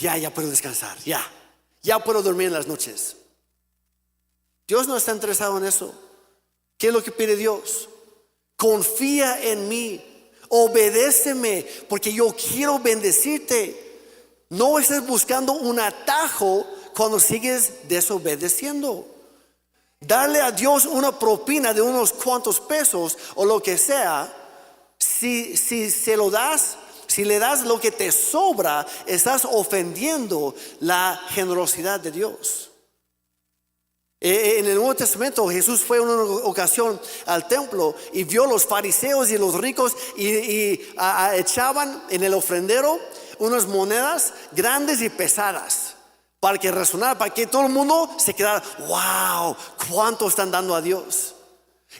ya puedo descansar, ya puedo dormir en las noches. Dios no está interesado en eso. ¿Qué es lo que pide Dios? Confía en mí. Obedéceme porque yo quiero bendecirte. No estés buscando un atajo cuando sigues desobedeciendo. Darle a Dios una propina de unos cuantos pesos o lo que sea, si se lo das, Si le das lo que te sobra, estás ofendiendo la generosidad de Dios. En el Nuevo Testamento Jesús fue en una ocasión al templo y vio los fariseos y los ricos y echaban en el ofrendero unas monedas grandes y pesadas para que resonara, para que todo el mundo se quedara, wow, cuánto están dando a Dios.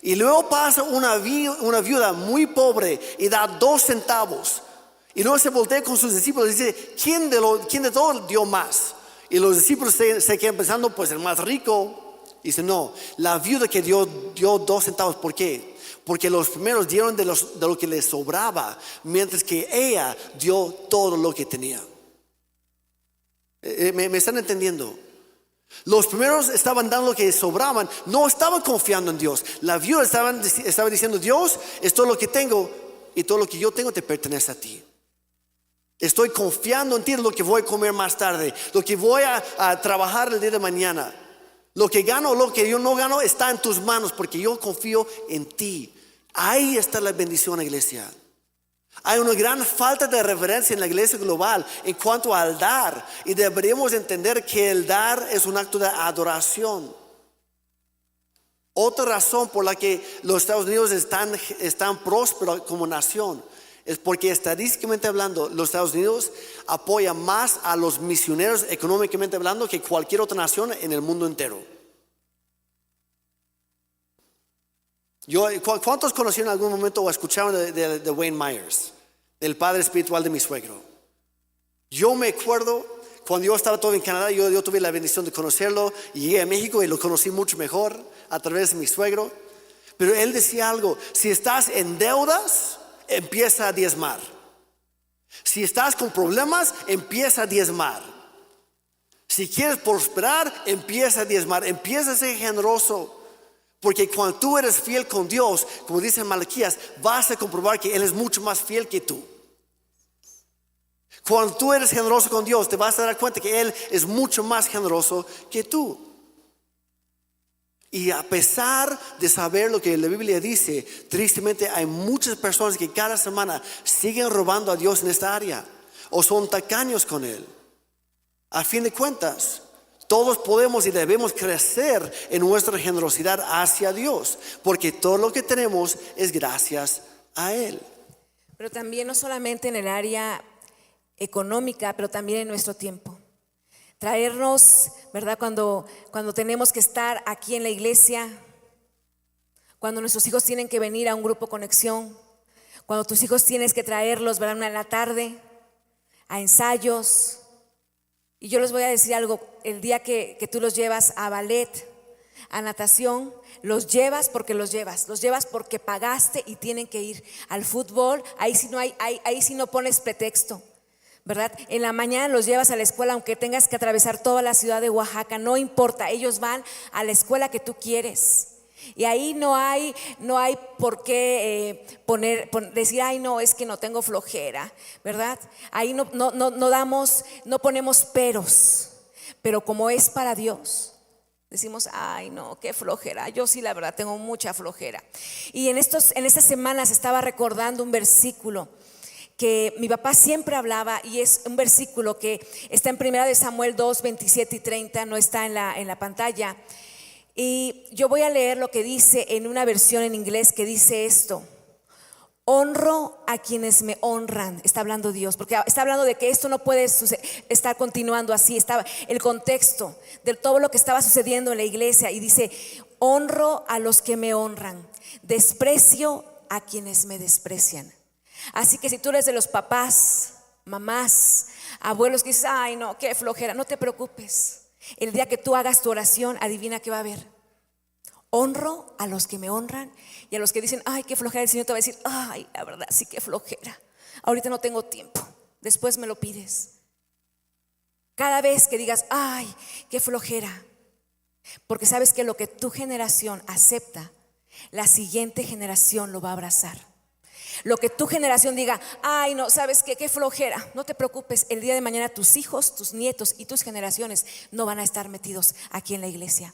Y luego pasa una viuda muy pobre y da 2 centavos. Y luego se voltea con sus discípulos y dice, ¿quién de todos dio más? Y los discípulos se quedan pensando, pues el más rico. Dice, no, la viuda que dio 2 centavos. ¿Por qué? Porque los primeros dieron de lo que les sobraba, mientras que ella dio todo lo que tenía. ¿Me están entendiendo? Los primeros estaban dando lo que sobraban, no estaban confiando en Dios. La viuda estaba diciendo, Dios, es todo lo que tengo y todo lo que yo tengo te pertenece a ti. Estoy confiando en ti, lo que voy a comer más tarde, lo que voy a trabajar el día de mañana. Lo que gano o lo que yo no gano está en tus manos porque yo confío en ti. Ahí está la bendición, iglesia. Hay una gran falta de reverencia en la iglesia global en cuanto al dar. Y deberíamos entender que el dar es un acto de adoración. Otra razón por la que los Estados Unidos están prósperos como nación es porque estadísticamente hablando los Estados Unidos apoyan más a los misioneros económicamente hablando que cualquier otra nación en el mundo entero. ¿Cuántos conocieron en algún momento o escucharon de Wayne Myers, del padre espiritual de mi suegro? Yo me acuerdo cuando yo estaba todo en Canadá, yo tuve la bendición de conocerlo y llegué a México y lo conocí mucho mejor a través de mi suegro. Pero él decía algo, si estás en deudas, empieza a diezmar. Si estás con problemas, empieza a diezmar. Si quieres prosperar, empieza a diezmar. Empieza a ser generoso. Porque cuando tú eres fiel con Dios, como dice Malaquías, vas a comprobar que Él es mucho más fiel que tú. Cuando tú eres generoso con Dios, te vas a dar cuenta que Él es mucho más generoso que tú. Y a pesar de saber lo que la Biblia dice, tristemente hay muchas personas que cada semana siguen robando a Dios en esta área o son tacaños con Él. A fin de cuentas, todos podemos y debemos crecer en nuestra generosidad hacia Dios, porque todo lo que tenemos es gracias a Él. Pero también no solamente en el área económica, pero también en nuestro tiempo. Traernos, ¿verdad? Cuando tenemos que estar aquí en la iglesia, cuando nuestros hijos tienen que venir a un grupo conexión, cuando tus hijos tienes que traerlos, ¿verdad? En la tarde, a ensayos. Y yo les voy a decir algo, el día que tú los llevas a ballet, a natación, los llevas porque pagaste y tienen que ir al fútbol, ahí sí no pones pretexto, ¿verdad? En la mañana los llevas a la escuela aunque tengas que atravesar toda la ciudad de Oaxaca, no importa, ellos van a la escuela que tú quieres. Y ahí no hay por qué decir, ay no, es que no tengo flojera, ¿verdad? Ahí no ponemos peros, pero como es para Dios, decimos, ay no, qué flojera, yo sí la verdad tengo mucha flojera. Y en estas semanas estaba recordando un versículo que mi papá siempre hablaba, y es un versículo que está en 1 Samuel 2, 27 y 30, no está en la pantalla. Y yo voy a leer lo que dice en una versión en inglés que dice esto: honro a quienes me honran. Está hablando Dios, porque está hablando de que esto no puede estar continuando así. Estaba el contexto de todo lo que estaba sucediendo en la iglesia, y dice: honro a los que me honran, desprecio a quienes me desprecian. Así que si tú eres de los papás, mamás, abuelos que dices, ay no, qué flojera, no te preocupes. El día que tú hagas tu oración, adivina qué va a haber. Honro a los que me honran, y a los que dicen, ay qué flojera, el Señor te va a decir, ay la verdad sí que flojera, ahorita no tengo tiempo, después me lo pides. Cada vez que digas, ay qué flojera, porque sabes que lo que tu generación acepta, la siguiente generación lo va a abrazar. Lo que tu generación diga, ay no, ¿sabes qué? Qué flojera. No te preocupes, el día de mañana tus hijos, tus nietos y tus generaciones no van a estar metidos aquí en la iglesia.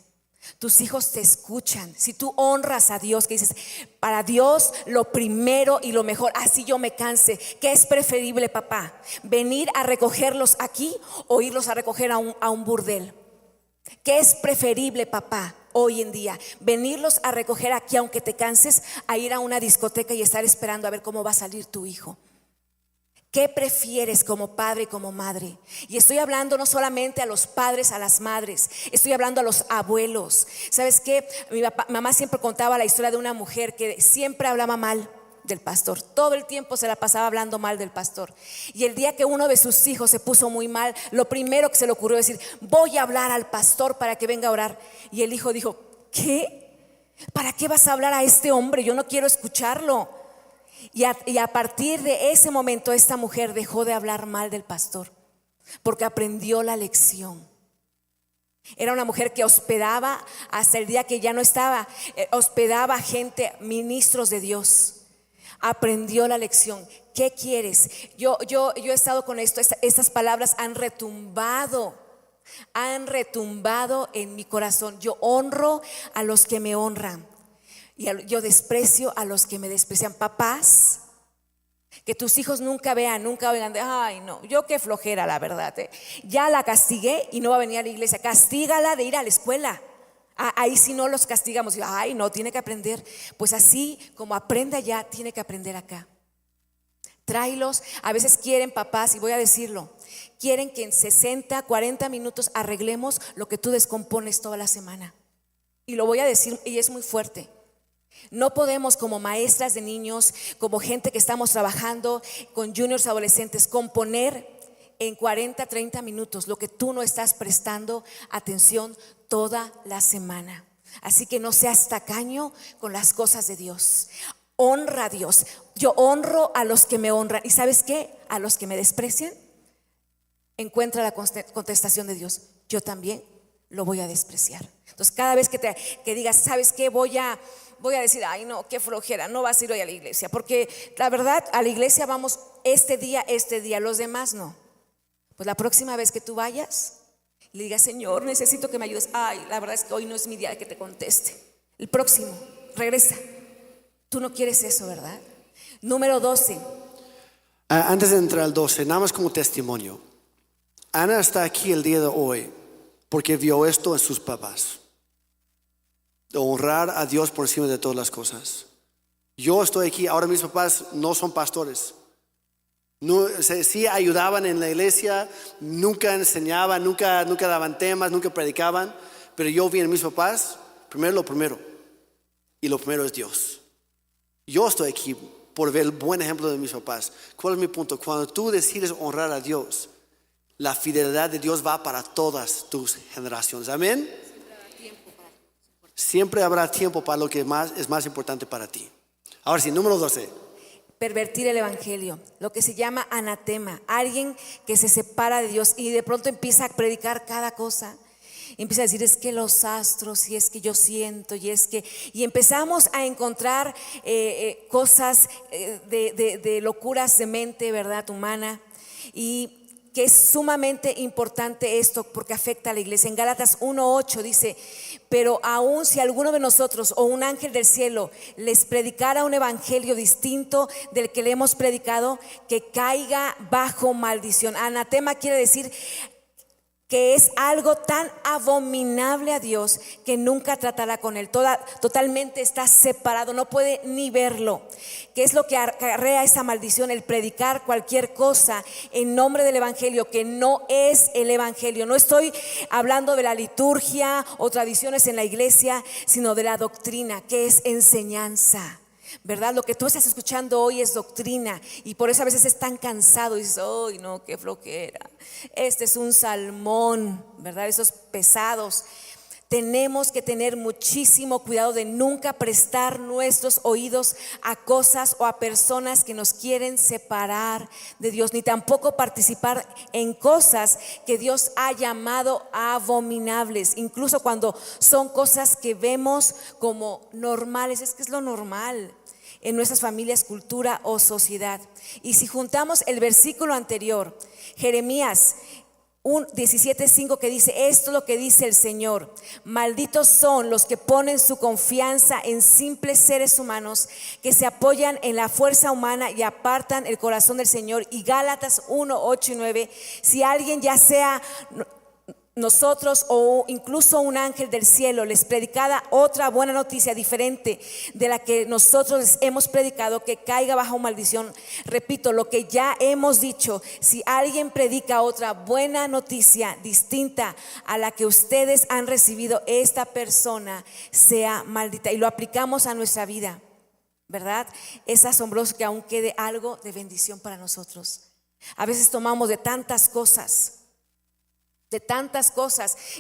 Tus hijos te escuchan. Si tú honras a Dios, que dices, para Dios lo primero y lo mejor, así yo me canse. ¿Qué es preferible, papá? ¿Venir a recogerlos aquí o irlos a recoger a un burdel? ¿Qué es preferible, papá, hoy en día? Venirlos a recoger aquí aunque te canses, a ir a una discoteca y estar esperando a ver cómo va a salir tu hijo. ¿Qué prefieres como padre y como madre? Y estoy hablando no solamente a los padres, a las madres, estoy hablando a los abuelos. ¿Sabes qué? Mi mamá siempre contaba la historia de una mujer que siempre hablaba mal del pastor. Todo el tiempo se la pasaba hablando mal del pastor. Y el día que uno de sus hijos se puso muy mal, lo primero que se le ocurrió decir, voy a hablar al pastor para que venga a orar. Y el hijo dijo, ¿qué? ¿Para qué vas a hablar a este hombre? Yo no quiero escucharlo. Y a partir de ese momento esta mujer dejó de hablar mal del pastor, porque aprendió la lección. Era una mujer que hospedaba hasta el día que ya no estaba, hospedaba gente, ministros de Dios. Aprendió la lección. ¿Qué quieres? Yo he estado con esto. Estas palabras han retumbado en mi corazón. Yo honro a los que me honran y yo desprecio a los que me desprecian. Papás, que tus hijos nunca oigan de, ay no, yo qué flojera la verdad, ya la castigué y no va a venir a la iglesia. Castígala de ir a la escuela. Ahí si no los castigamos, ay no, tiene que aprender. Pues así como aprende allá, tiene que aprender acá. Tráelos. A veces quieren, papás, y voy a decirlo, quieren que en 60, 40 minutos arreglemos lo que tú descompones toda la semana. Y lo voy a decir, y es muy fuerte. No podemos, como maestras de niños, como gente que estamos trabajando con juniors, adolescentes, componer en 40, 30 minutos lo que tú no estás prestando atención toda la semana. Así que no seas tacaño con las cosas de Dios. Honra a Dios. Yo honro a los que me honran. ¿Y sabes qué? A los que me desprecian, encuentra la contestación de Dios. Yo también lo voy a despreciar. Entonces cada vez que digas, ¿sabes qué? Voy a decir, ay no, qué flojera, no vas a ir hoy a la iglesia. Porque la verdad, a la iglesia vamos este día, los demás no. Pues la próxima vez que tú vayas, le digas, Señor, necesito que me ayudes. Ay, la verdad es que hoy no es mi día de que te conteste. El próximo, regresa. Tú no quieres eso, ¿verdad? Número 12. Antes de entrar al 12, nada más como testimonio. Ana está aquí el día de hoy porque vio esto en sus papás. De honrar a Dios por encima de todas las cosas. Yo estoy aquí, ahora mis papás no son pastores. No, sí ayudaban en la iglesia, nunca enseñaban, nunca daban temas, nunca predicaban. Pero yo vi en mis papás, lo primero. Y lo primero es Dios. Yo estoy aquí por ver el buen ejemplo de mis papás. ¿Cuál es mi punto? Cuando tú decides honrar a Dios, la fidelidad de Dios va para todas tus generaciones. Amén. Siempre habrá tiempo para lo que es más importante para ti. Ahora sí, número 12. Pervertir el evangelio, lo que se llama anatema. Alguien que se separa de Dios y de pronto empieza a predicar cada cosa. Empieza a decir, es que los astros, y es que yo siento, y empezamos a encontrar cosas de locuras de mente, verdad, humana. Y que es sumamente importante esto porque afecta a la iglesia. En Gálatas 1:8 dice, pero aun si alguno de nosotros o un ángel del cielo les predicara un evangelio distinto del que le hemos predicado, que caiga bajo maldición. Anatema quiere decir que es algo tan abominable a Dios que nunca tratará con él. Totalmente está separado, no puede ni verlo. ¿Qué es lo que acarrea esa maldición? El predicar cualquier cosa en nombre del evangelio que no es el evangelio. No estoy hablando de la liturgia o tradiciones en la iglesia, sino de la doctrina, que es enseñanza. ¿Verdad? Lo que tú estás escuchando hoy es doctrina y por eso a veces es tan cansado y dices, ¡ay no, qué flojera! Este es un salmón, ¿verdad? Esos pesados. Tenemos que tener muchísimo cuidado de nunca prestar nuestros oídos a cosas o a personas que nos quieren separar de Dios, ni tampoco participar en cosas que Dios ha llamado abominables, incluso cuando son cosas que vemos como normales. Es que es lo normal en nuestras familias, cultura o sociedad. Y si juntamos el versículo anterior, Jeremías 17:5 que dice, esto es lo que dice el Señor: malditos son los que ponen su confianza en simples seres humanos que se apoyan en la fuerza humana y apartan el corazón del Señor. Y Gálatas 1:8 y 9, si alguien, ya sea nosotros o incluso un ángel del cielo, les predicara otra buena noticia diferente de la que nosotros les hemos predicado, que caiga bajo maldición. Repito lo que ya hemos dicho: si alguien predica otra buena noticia distinta a la que ustedes han recibido, esta persona sea maldita. Y lo aplicamos a nuestra vida, ¿verdad? Es asombroso que aún quede algo de bendición para nosotros. A veces tomamos de tantas cosas,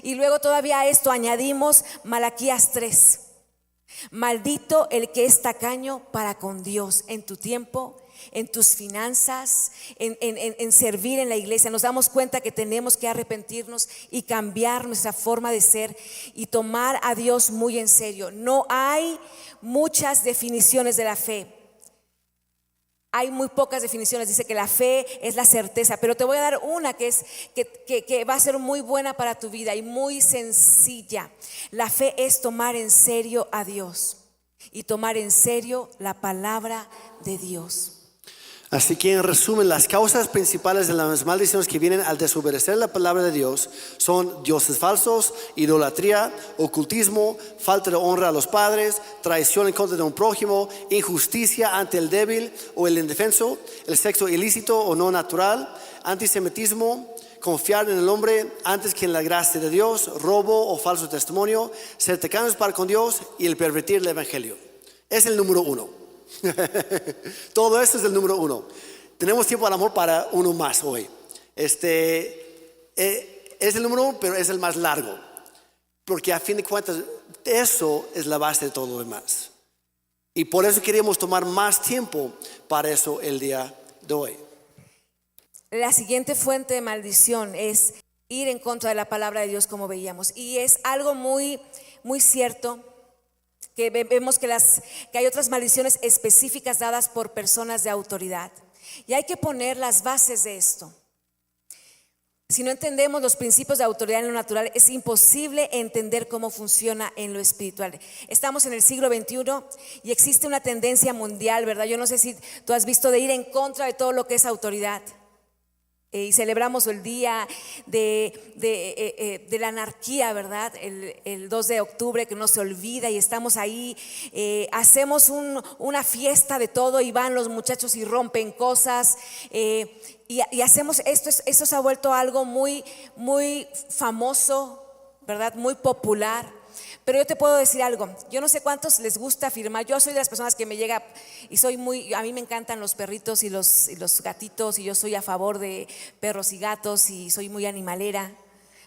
y luego todavía a esto añadimos Malaquías 3: maldito el que es tacaño para con Dios en tu tiempo, en tus finanzas, en servir en la iglesia. Nos damos cuenta que tenemos que arrepentirnos y cambiar nuestra forma de ser y tomar a Dios muy en serio. No hay muchas definiciones de la fe. Hay muy pocas definiciones. Dice que la fe es la certeza, pero te voy a dar una que va a ser muy buena para tu vida y muy sencilla. La fe es tomar en serio a Dios y tomar en serio la palabra de Dios. Así que en resumen, las causas principales de las maldiciones que vienen al desobedecer la palabra de Dios son dioses falsos, idolatría, ocultismo, falta de honra a los padres, traición en contra de un prójimo, injusticia ante el débil o el indefenso, el sexo ilícito o no natural, antisemitismo, confiar en el hombre antes que en la gracia de Dios, robo o falso testimonio, ser tacaños para con Dios y el pervertir el evangelio. Es el número 1. Todo esto es el número 1. Tenemos tiempo al amor para uno más hoy. Es el número 1, pero es el más largo, porque a fin de cuentas eso es la base de todo lo demás. Y por eso queríamos tomar más tiempo para eso el día de hoy. La siguiente fuente de maldición es ir en contra de la palabra de Dios, como veíamos. Y es algo muy, muy cierto, que vemos que hay otras maldiciones específicas dadas por personas de autoridad. Y hay que poner las bases de esto. Si no entendemos los principios de autoridad en lo natural, es imposible entender cómo funciona en lo espiritual. Estamos en el siglo XXI y existe una tendencia mundial, ¿verdad? Yo no sé si tú has visto, de ir en contra de todo lo que es autoridad. Y celebramos el día de la anarquía, ¿verdad? El 2 de octubre, que no se olvida, y estamos ahí, hacemos una fiesta de todo, y van los muchachos y rompen cosas, y hacemos esto. Eso se ha vuelto algo muy, muy famoso, ¿verdad? Muy popular. Pero yo te puedo decir algo, yo no sé cuántos les gusta firmar. Yo soy de las personas que me llega y a mí me encantan los perritos y los gatitos, y yo soy a favor de perros y gatos y soy muy animalera,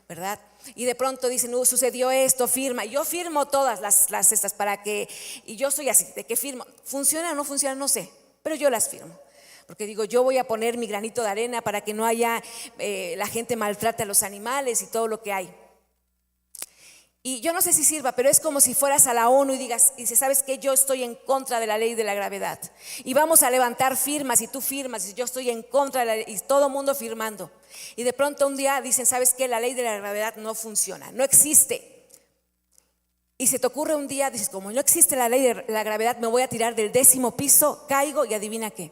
¿verdad? Y de pronto dicen, sucedió esto, firma. Y yo firmo todas las estas para que, y yo soy así, de que firmo. ¿Funciona o no funciona? No sé, pero yo las firmo. Porque digo, yo voy a poner mi granito de arena para que no haya, la gente maltrate a los animales y todo lo que hay. Y yo no sé si sirva, pero es como si fueras a la ONU y dices, ¿sabes qué? Yo estoy en contra de la ley de la gravedad. Y vamos a levantar firmas, y tú firmas, y yo estoy en contra de la ley, y todo el mundo firmando. Y de pronto un día dicen, ¿sabes qué? La ley de la gravedad no funciona, no existe. Y se te ocurre un día, dices, como no existe la ley de la gravedad, me voy a tirar del 10º piso, caigo, y adivina qué,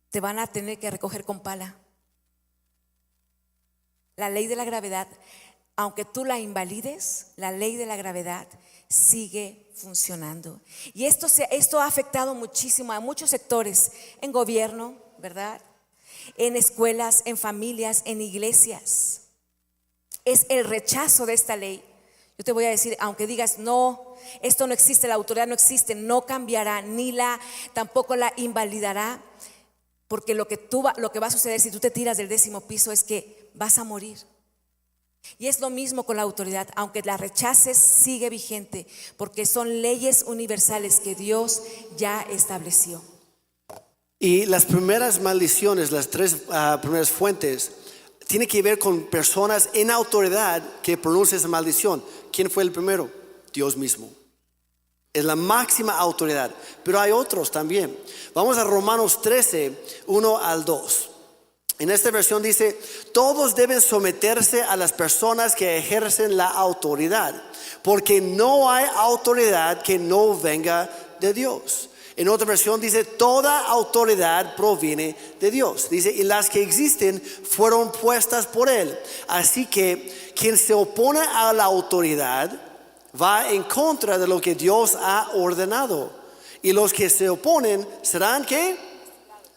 te van a tener que recoger con pala. La ley de la gravedad, aunque tú la invalides, la ley de la gravedad sigue funcionando. Y esto ha afectado muchísimo a muchos sectores, en gobierno, ¿verdad? En escuelas, en familias, en iglesias. Es el rechazo de esta ley. Yo te voy a decir, aunque digas, no, esto no existe, la autoridad no existe, no cambiará, tampoco la invalidará, porque lo que va a suceder si tú te tiras del 10º piso es que vas a morir. Y es lo mismo con la autoridad, aunque la rechaces, sigue vigente, porque son leyes universales que Dios ya estableció. Y las primeras maldiciones, las 3 primeras fuentes, tienen que ver con personas en autoridad que pronuncian esa maldición. ¿Quién fue el primero? Dios mismo. Es la máxima autoridad, pero hay otros también. Vamos a Romanos 13, 1 al 2. En esta versión dice, todos deben someterse a las personas que ejercen la autoridad, porque no hay autoridad que no venga de Dios. En otra versión dice, toda autoridad proviene de Dios. Dice, y las que existen fueron puestas por Él. Así que quien se opone a la autoridad va en contra de lo que Dios ha ordenado. Y los que se oponen serán, ¿qué?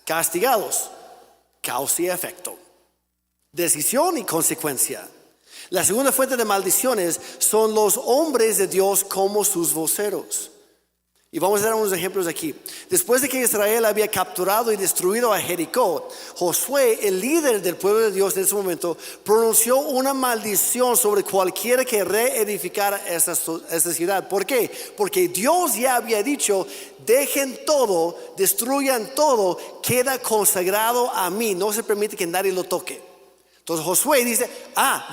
Castigados. Causa y efecto. Decisión y consecuencia. La segunda fuente de maldiciones son los hombres de Dios como sus voceros. Y vamos a dar unos ejemplos aquí. Después de que Israel había capturado y destruido a Jericó, Josué, el líder del pueblo de Dios en ese momento, pronunció una maldición sobre cualquiera que reedificara esta ciudad. ¿Por qué? Porque Dios ya había dicho, dejen todo, destruyan todo, queda consagrado a mí, no se permite que nadie lo toque. Entonces Josué dice,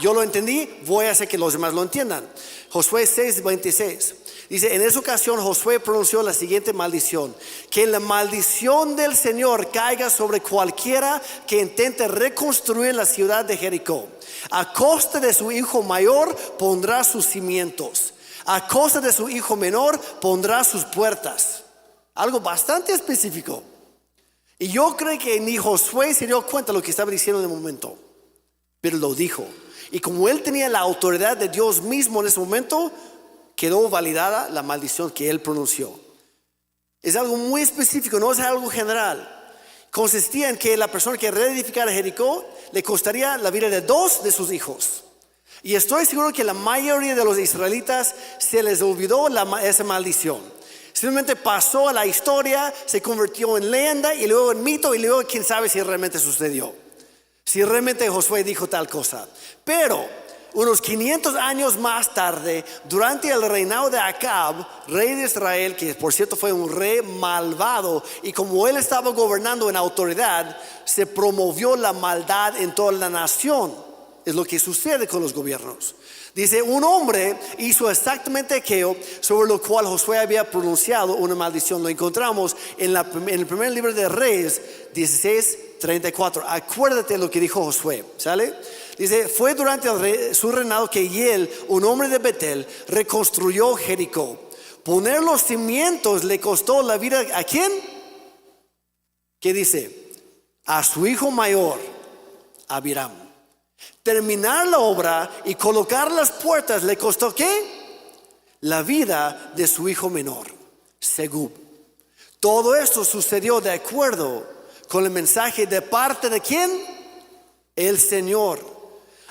yo lo entendí, voy a hacer que los demás lo entiendan. Josué 6:26 dice, en esa ocasión Josué pronunció la siguiente maldición: que la maldición del Señor caiga sobre cualquiera que intente reconstruir la ciudad de Jericó. A costa de su hijo mayor pondrá sus cimientos, a costa de su hijo menor pondrá sus puertas. Algo bastante específico. Y yo creo que ni Josué se dio cuenta de lo que estaba diciendo en el momento, pero lo dijo. Y como él tenía la autoridad de Dios mismo en ese momento, quedó validada la maldición que él pronunció. Es algo muy específico, no es algo general. Consistía en que la persona que reedificara Jericó le costaría la vida de 2 de sus hijos. Y estoy seguro que la mayoría de los israelitas se les olvidó esa maldición. Simplemente pasó a la historia, se convirtió en leyenda y luego en mito, y luego quién sabe si realmente sucedió, si realmente Josué dijo tal cosa. Pero unos 500 años más tarde, durante el reinado de Acab, rey de Israel, que por cierto fue un rey malvado, y como él estaba gobernando en autoridad, se promovió la maldad en toda la nación. Es lo que sucede con los gobiernos. Dice, un hombre hizo exactamente aquello sobre lo cual Josué había pronunciado una maldición. Lo encontramos en el primer libro de Reyes 16:34. Acuérdate lo que dijo Josué, ¿sale? Dice, fue durante su reinado que Hiel, un hombre de Betel, reconstruyó Jericó. Poner los cimientos le costó la vida ¿a quién? ¿Qué dice? A su hijo mayor, Abiram. Terminar la obra y colocar las puertas le costó ¿qué? La vida de su hijo menor, Segub. Todo esto sucedió de acuerdo con el mensaje de parte de ¿quién? El Señor.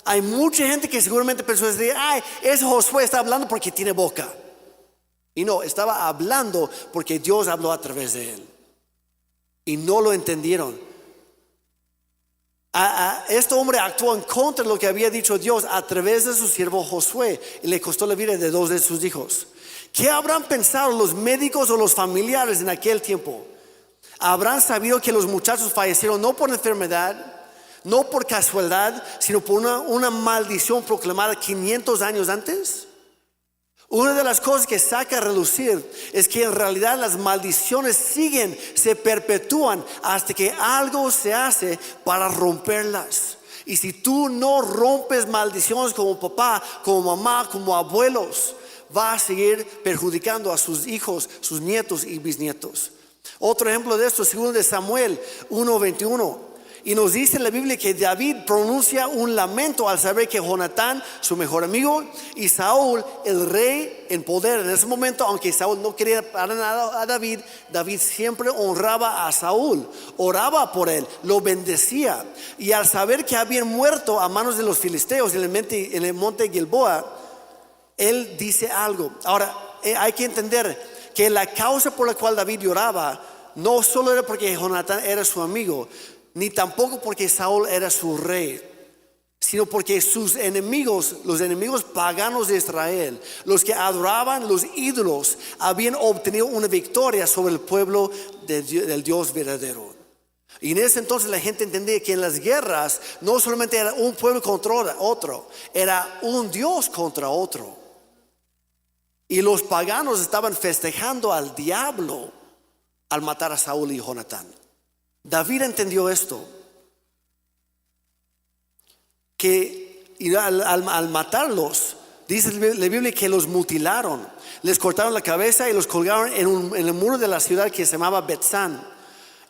Hay mucha gente que seguramente pensó, ese Josué está hablando porque tiene boca. Y no, estaba hablando porque Dios habló a través de él. Y no lo entendieron. Este hombre actuó en contra de lo que había dicho Dios a través de su siervo Josué, y le costó la vida de 2 de sus hijos. ¿Qué habrán pensado los médicos o los familiares en aquel tiempo? ¿Habrán sabido que los muchachos fallecieron no por enfermedad, no por casualidad, sino por una maldición proclamada 500 años antes? Una de las cosas que saca a relucir es que en realidad las maldiciones siguen, se perpetúan hasta que algo se hace para romperlas. Y si tú no rompes maldiciones como papá, como mamá, como abuelos, va a seguir perjudicando a sus hijos, sus nietos y bisnietos. Otro ejemplo de esto es 2 Samuel 1:21. Y nos dice en la Biblia que David pronuncia un lamento al saber que Jonatán, su mejor amigo, y Saúl, el rey en poder en ese momento, aunque Saúl no quería para nada a David, David siempre honraba a Saúl, oraba por él, lo bendecía. Y al saber que habían muerto a manos de los filisteos en el monte Gilboa, él dice algo. Ahora, hay que entender que la causa por la cual David lloraba no solo era porque Jonatán era su amigo, ni tampoco porque Saúl era su rey, sino porque sus enemigos, los enemigos paganos de Israel, los que adoraban los ídolos, habían obtenido una victoria sobre el pueblo del Dios verdadero. Y en ese entonces la gente entendía que en las guerras no solamente era un pueblo contra otro, era un Dios contra otro. Y los paganos estaban festejando al diablo al matar a Saúl y Jonatán. David entendió esto. y al matarlos, dice la Biblia que los mutilaron, les cortaron la cabeza y los colgaron en el muro de la ciudad que se llamaba Betzán,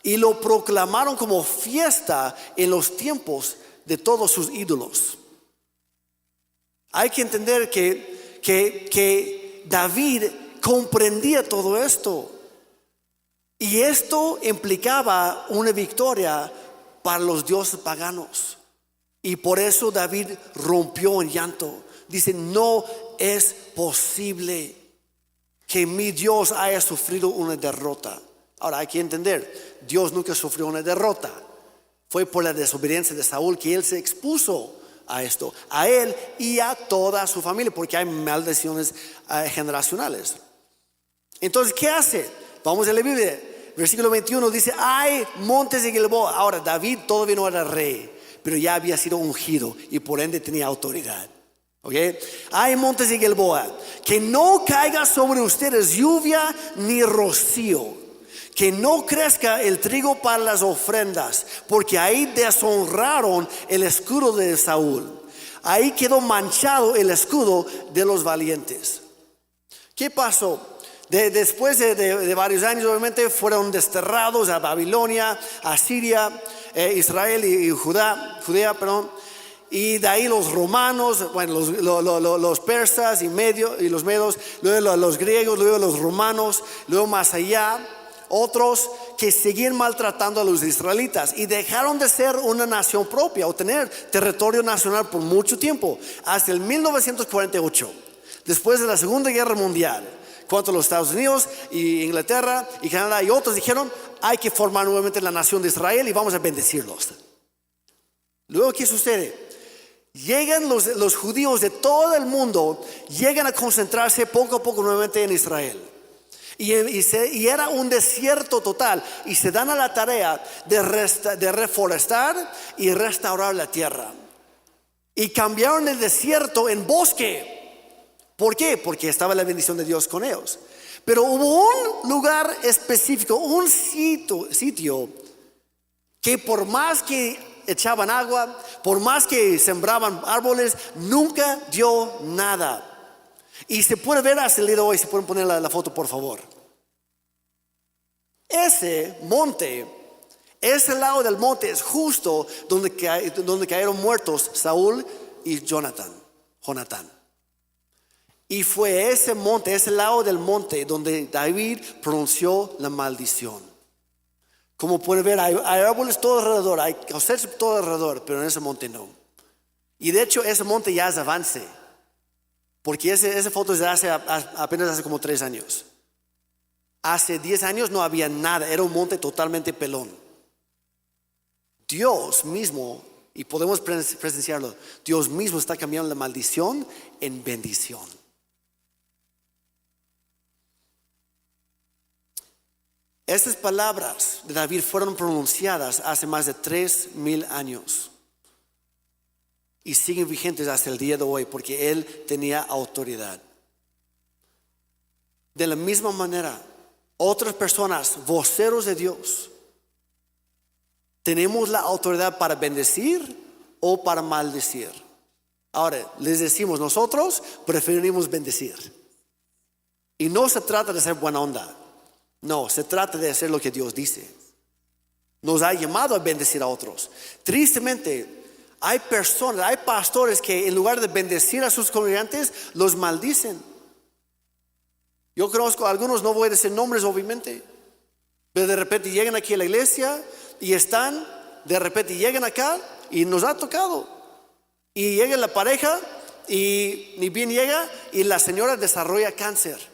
y lo proclamaron como fiesta en los tiempos de todos sus ídolos. Hay que entender que David comprendía todo esto, y esto implicaba una victoria para los dioses paganos. Y por eso David rompió en llanto. Dice, no es posible que mi Dios haya sufrido una derrota. Ahora hay que entender, Dios nunca sufrió una derrota. Fue por la desobediencia de Saúl que él se expuso a esto, a él y a toda su familia, porque hay maldiciones generacionales. Entonces, ¿qué hace? Vamos a la Biblia. Versículo 21 dice, hay montes de Gilboa. Ahora, David todavía no era rey, pero ya había sido ungido y por ende tenía autoridad. ¿Okay? Hay montes de Gilboa, que no caiga sobre ustedes lluvia ni rocío, que no crezca el trigo para las ofrendas, porque ahí deshonraron el escudo de Saúl. Ahí quedó manchado el escudo de los valientes. ¿Qué pasó? Después de varios años, obviamente, fueron desterrados a Babilonia, a Siria, Israel y Judea, perdón. Y de ahí los romanos, bueno, los persas y los medos, luego los griegos, luego los romanos, luego más allá, otros que seguían maltratando a los israelitas y dejaron de ser una nación propia o tener territorio nacional por mucho tiempo, hasta el 1948, después de la Segunda Guerra Mundial. Cuando los Estados Unidos y Inglaterra y Canadá y otros dijeron, hay que formar nuevamente la nación de Israel y vamos a bendecirlos. Luego, ¿qué sucede? Llegan los judíos de todo el mundo, llegan a concentrarse poco a poco nuevamente en Israel. Y era un desierto total, y se dan a la tarea de reforestar y restaurar la tierra. Y cambiaron el desierto en bosque. ¿Por qué? Porque estaba la bendición de Dios con ellos. Pero hubo un lugar específico, un sitio que por más que echaban agua, por más que sembraban árboles, nunca dio nada. Y se puede ver hasta el día de hoy. Si pueden poner la foto, por favor. Ese monte, ese lado del monte es justo donde cayeron muertos Saúl y Jonatán. Y fue ese monte, ese lado del monte, donde David pronunció la maldición. Como pueden ver, hay árboles todo alrededor, hay cosechas todo alrededor, pero en ese monte no. Y de hecho, ese monte ya es avance, porque esa foto es de apenas hace como 3 años. Hace 10 años no había nada, era un monte totalmente pelón. Dios mismo, y podemos presenciarlo, Dios mismo está cambiando la maldición en bendición. Estas palabras de David fueron pronunciadas hace más de 3,000 años y siguen vigentes hasta el día de hoy porque él tenía autoridad. De la misma manera, otras personas, voceros de Dios, tenemos la autoridad para bendecir o para maldecir. Ahora, les decimos, nosotros preferimos bendecir. Y no se trata de ser buena onda. No, se trata de hacer lo que Dios dice. Nos ha llamado a bendecir a otros. Tristemente, hay personas, hay pastores que en lugar de bendecir a sus congregantes, los maldicen. Yo conozco a algunos, no voy a decir nombres obviamente, pero de repente llegan aquí a la iglesia y de repente llegan acá y nos ha tocado. Y llega la pareja y ni bien llega y la señora desarrolla cáncer.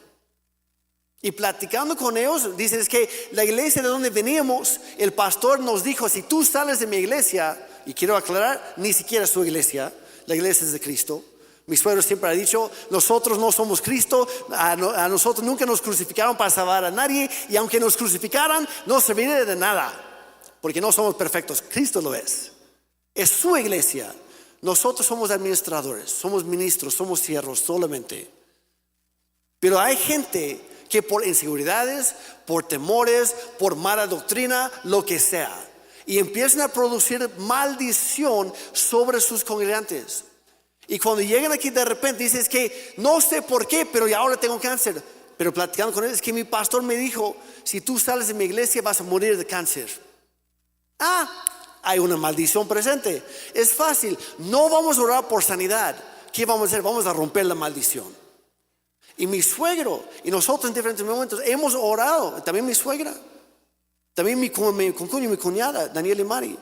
Y platicando con ellos, dicen es que la iglesia de donde veníamos, el pastor nos dijo, si tú sales de mi iglesia, y quiero aclarar, ni siquiera es su iglesia, la iglesia es de Cristo. Mi suegro siempre ha dicho, nosotros no somos Cristo, a nosotros nunca nos crucificaron para salvar a nadie, y aunque nos crucificaran, no serviría de nada, porque no somos perfectos, Cristo lo es su iglesia. Nosotros somos administradores, somos ministros, somos siervos solamente. Pero hay gente que por inseguridades, por temores, por mala doctrina, lo que sea, y empiezan a producir maldición sobre sus congregantes. Y cuando llegan aquí de repente dicen, es que no sé por qué, pero ya ahora tengo cáncer. Pero platicando con él, es que mi pastor me dijo, si tú sales de mi iglesia vas a morir de cáncer. Hay una maldición presente. Es fácil, no vamos a orar por sanidad. ¿Qué vamos a hacer? Vamos a romper la maldición. Y mi suegro y nosotros en diferentes momentos hemos orado, también mi suegra, también mi concuño y mi cuñada, Daniel y Mari.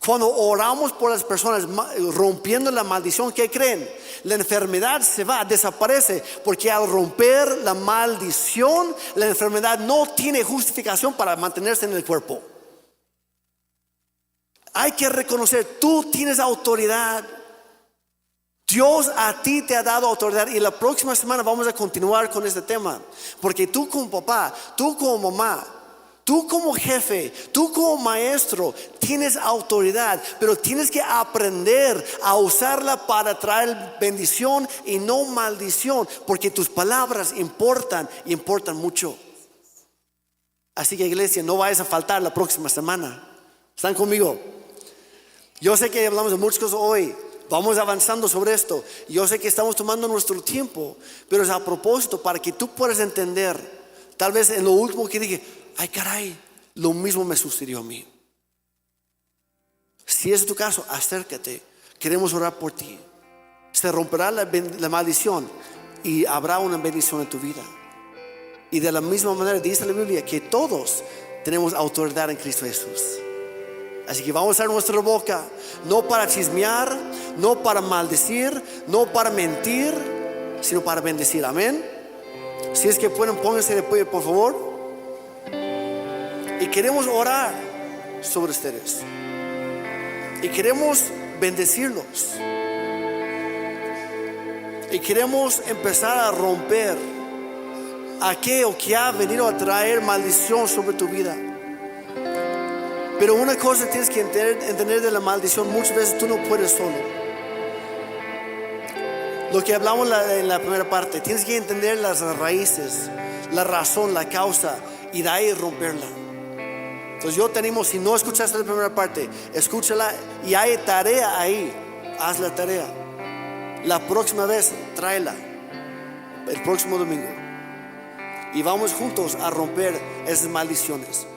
Cuando oramos por las personas rompiendo la maldición, ¿qué creen? La enfermedad se va, desaparece, porque al romper la maldición, la enfermedad no tiene justificación para mantenerse en el cuerpo. Hay que reconocer, tú tienes autoridad. Dios a ti te ha dado autoridad, y la próxima semana vamos a continuar con este tema, porque tú como papá, tú como mamá, tú como jefe, tú como maestro tienes autoridad, pero tienes que aprender a usarla para traer bendición y no maldición, porque tus palabras importan y importan mucho. Así que, iglesia, no vayas a faltar la próxima semana. ¿Están conmigo? Yo sé que hablamos de muchas cosas hoy, vamos avanzando sobre esto. Yo sé que estamos tomando nuestro tiempo, pero es a propósito para que tú puedas entender. Tal vez en lo último que dije, ay caray, lo mismo me sucedió a mí. Si es tu caso, acércate, queremos orar por ti. Se romperá la maldición y habrá una bendición en tu vida. Y de la misma manera dice la Biblia que todos tenemos autoridad en Cristo Jesús. Así que vamos a usar nuestra boca, no para chismear, no para maldecir, no para mentir, sino para bendecir. Amén. Si es que pueden, pónganse de pie, por favor. Y queremos orar sobre ustedes. Y queremos bendecirlos. Y queremos empezar a romper aquello que ha venido a traer maldición sobre tu vida. Pero una cosa tienes que entender de la maldición: muchas veces tú no puedes solo. Lo que hablamos en la primera parte, tienes que entender las raíces, la razón, la causa, y de ahí romperla. Entonces yo te animo, si no escuchaste la primera parte, escúchala, y hay tarea ahí. Haz la tarea. La próxima vez tráela, el próximo domingo, y vamos juntos a romper esas maldiciones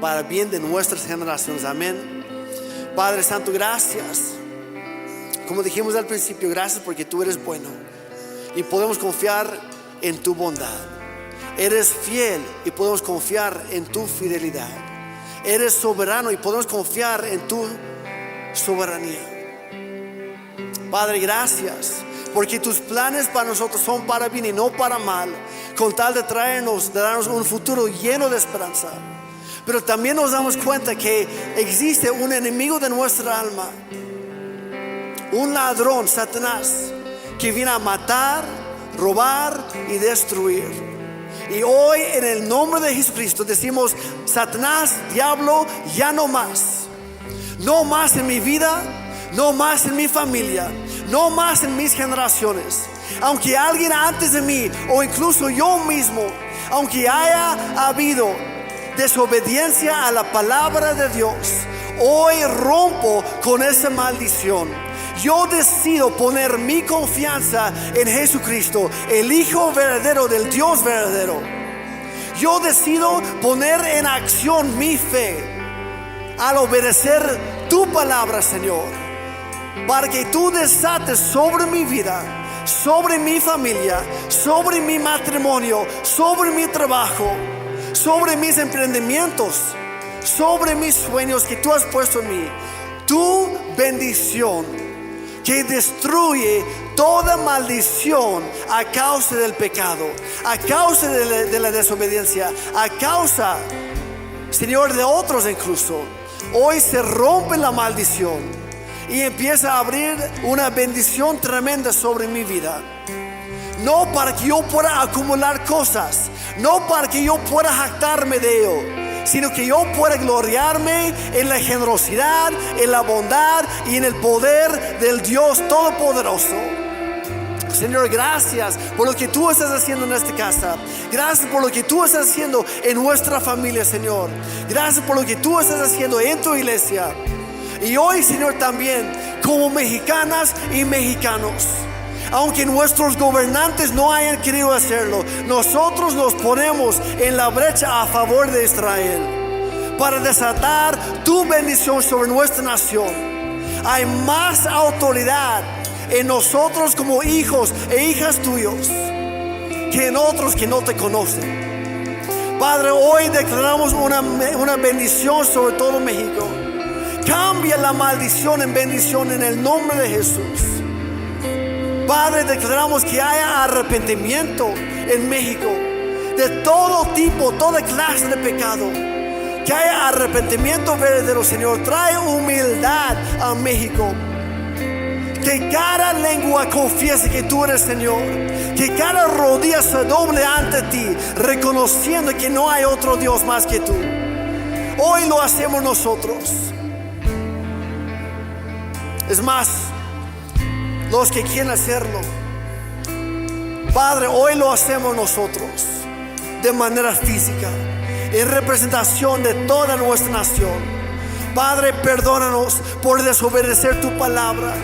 para bien de nuestras generaciones. Amén. Padre Santo, gracias. Como dijimos al principio, gracias porque tú eres bueno y podemos confiar en tu bondad. Eres fiel y podemos confiar en tu fidelidad. Eres soberano y podemos confiar en tu soberanía. Padre, gracias porque tus planes para nosotros son para bien y no para mal, con tal de traernos, de darnos un futuro lleno de esperanza. Pero también nos damos cuenta que existe un enemigo de nuestra alma, un ladrón, Satanás, que viene a matar, robar y destruir. Y hoy, en el nombre de Jesucristo, decimos: Satanás, diablo, ya no más. No más en mi vida, no más en mi familia, no más en mis generaciones. Aunque alguien antes de mí, o incluso yo mismo, aunque haya habido desobediencia a la palabra de Dios, hoy rompo con esa maldición. Yo decido poner mi confianza en Jesucristo, el Hijo verdadero del Dios verdadero. Yo decido poner en acción mi fe al obedecer tu palabra, Señor, para que tú desates sobre mi vida, sobre mi familia, sobre mi matrimonio, sobre mi trabajo, sobre mis emprendimientos, sobre mis sueños que tú has puesto en mí, tu bendición que destruye toda maldición a causa del pecado, a causa de la desobediencia, a causa, Señor, de otros incluso. Hoy se rompe la maldición y empieza a abrir una bendición tremenda sobre mi vida. No para que yo pueda acumular cosas, no para que yo pueda jactarme de ello, sino que yo pueda gloriarme en la generosidad, en la bondad y en el poder del Dios Todopoderoso. Señor, gracias por lo que tú estás haciendo en esta casa. Gracias por lo que tú estás haciendo en nuestra familia, Señor. Gracias por lo que tú estás haciendo en tu iglesia. Y hoy, Señor, también como mexicanas y mexicanos, aunque nuestros gobernantes no hayan querido hacerlo, nosotros nos ponemos en la brecha a favor de Israel para desatar tu bendición sobre nuestra nación. Hay más autoridad en nosotros como hijos e hijas tuyos que en otros que no te conocen. Padre, hoy declaramos una bendición sobre todo México. Cambia la maldición en bendición en el nombre de Jesús. Padre, declaramos que haya arrepentimiento en México de todo tipo, toda clase de pecado. Que haya arrepentimiento verdadero, Señor. Trae humildad a México. Que cada lengua confiese que tú eres Señor. Que cada rodilla se doble ante ti, reconociendo que no hay otro Dios más que tú. Hoy lo hacemos nosotros. Es más, los que quieren hacerlo, Padre, hoy lo hacemos nosotros de manera física, en representación de toda nuestra nación. Padre, perdónanos por desobedecer tu palabra.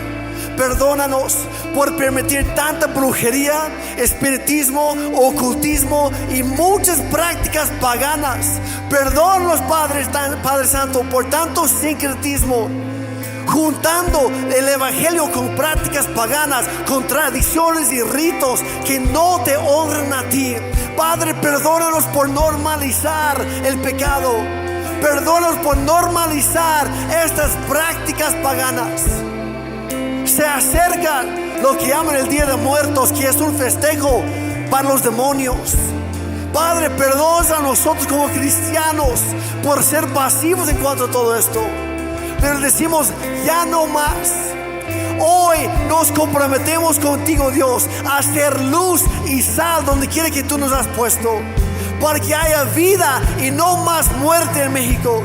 Perdónanos por permitir tanta brujería, espiritismo, ocultismo y muchas prácticas paganas. Perdónanos, Padre Santo, por tanto sincretismo, juntando el evangelio con prácticas paganas, con tradiciones y ritos que no te honran a ti. Padre, perdónanos por normalizar el pecado. Perdónanos por normalizar estas prácticas paganas. Se acerca lo que llaman el Día de Muertos, que es un festejo para los demonios. Padre, perdónanos a nosotros como cristianos por ser pasivos en cuanto a todo esto. Pero decimos, ya no más. Hoy nos comprometemos contigo, Dios, a hacer luz y sal donde quiera que tú nos has puesto, para que haya vida y no más muerte en México.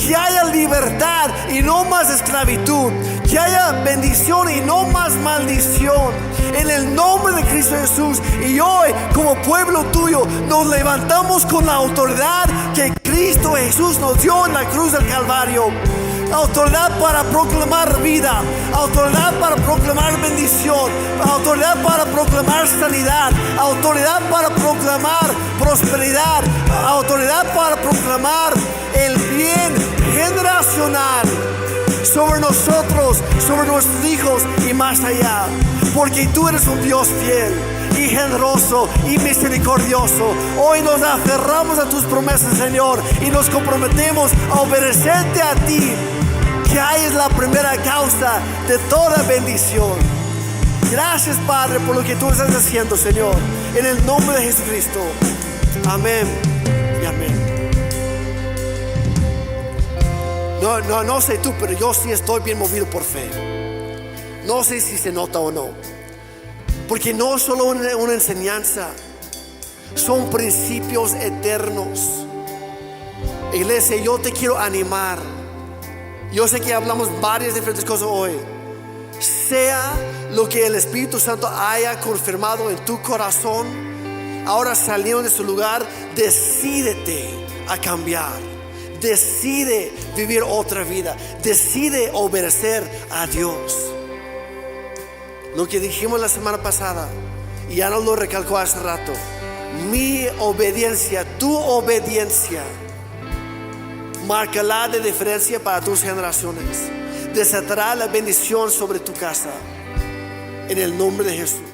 Que haya libertad y no más esclavitud. Que haya bendición y no más maldición. En el nombre de Cristo Jesús. Y hoy, como pueblo tuyo, nos levantamos con la autoridad que Cristo Jesús nos dio en la cruz del Calvario. Autoridad para proclamar vida, autoridad para proclamar bendición, autoridad para proclamar sanidad, autoridad para proclamar prosperidad, autoridad para proclamar el bien generacional sobre nosotros, sobre nuestros hijos y más allá. Porque tú eres un Dios fiel y generoso y misericordioso. Hoy nos aferramos a tus promesas, Señor, y nos comprometemos a obedecerte a ti, que ahí es la primera causa de toda bendición. Gracias, Padre, por lo que tú estás haciendo, Señor, en el nombre de Jesucristo. Amén y amén. No sé tú, pero yo sí estoy bien movido por fe. No sé si se nota o no, porque no es solo una enseñanza, son principios eternos. Iglesia, yo te quiero animar. Yo sé que hablamos varias diferentes cosas hoy. Sea lo que el Espíritu Santo haya confirmado en tu corazón, ahora saliendo de su lugar, decídete a cambiar. Decide vivir otra vida. Decide obedecer a Dios. Lo que dijimos la semana pasada, y ya nos lo recalcó hace rato, mi obediencia, tu obediencia, marcará la diferencia para tus generaciones. Desatará la bendición sobre tu casa. En el nombre de Jesús.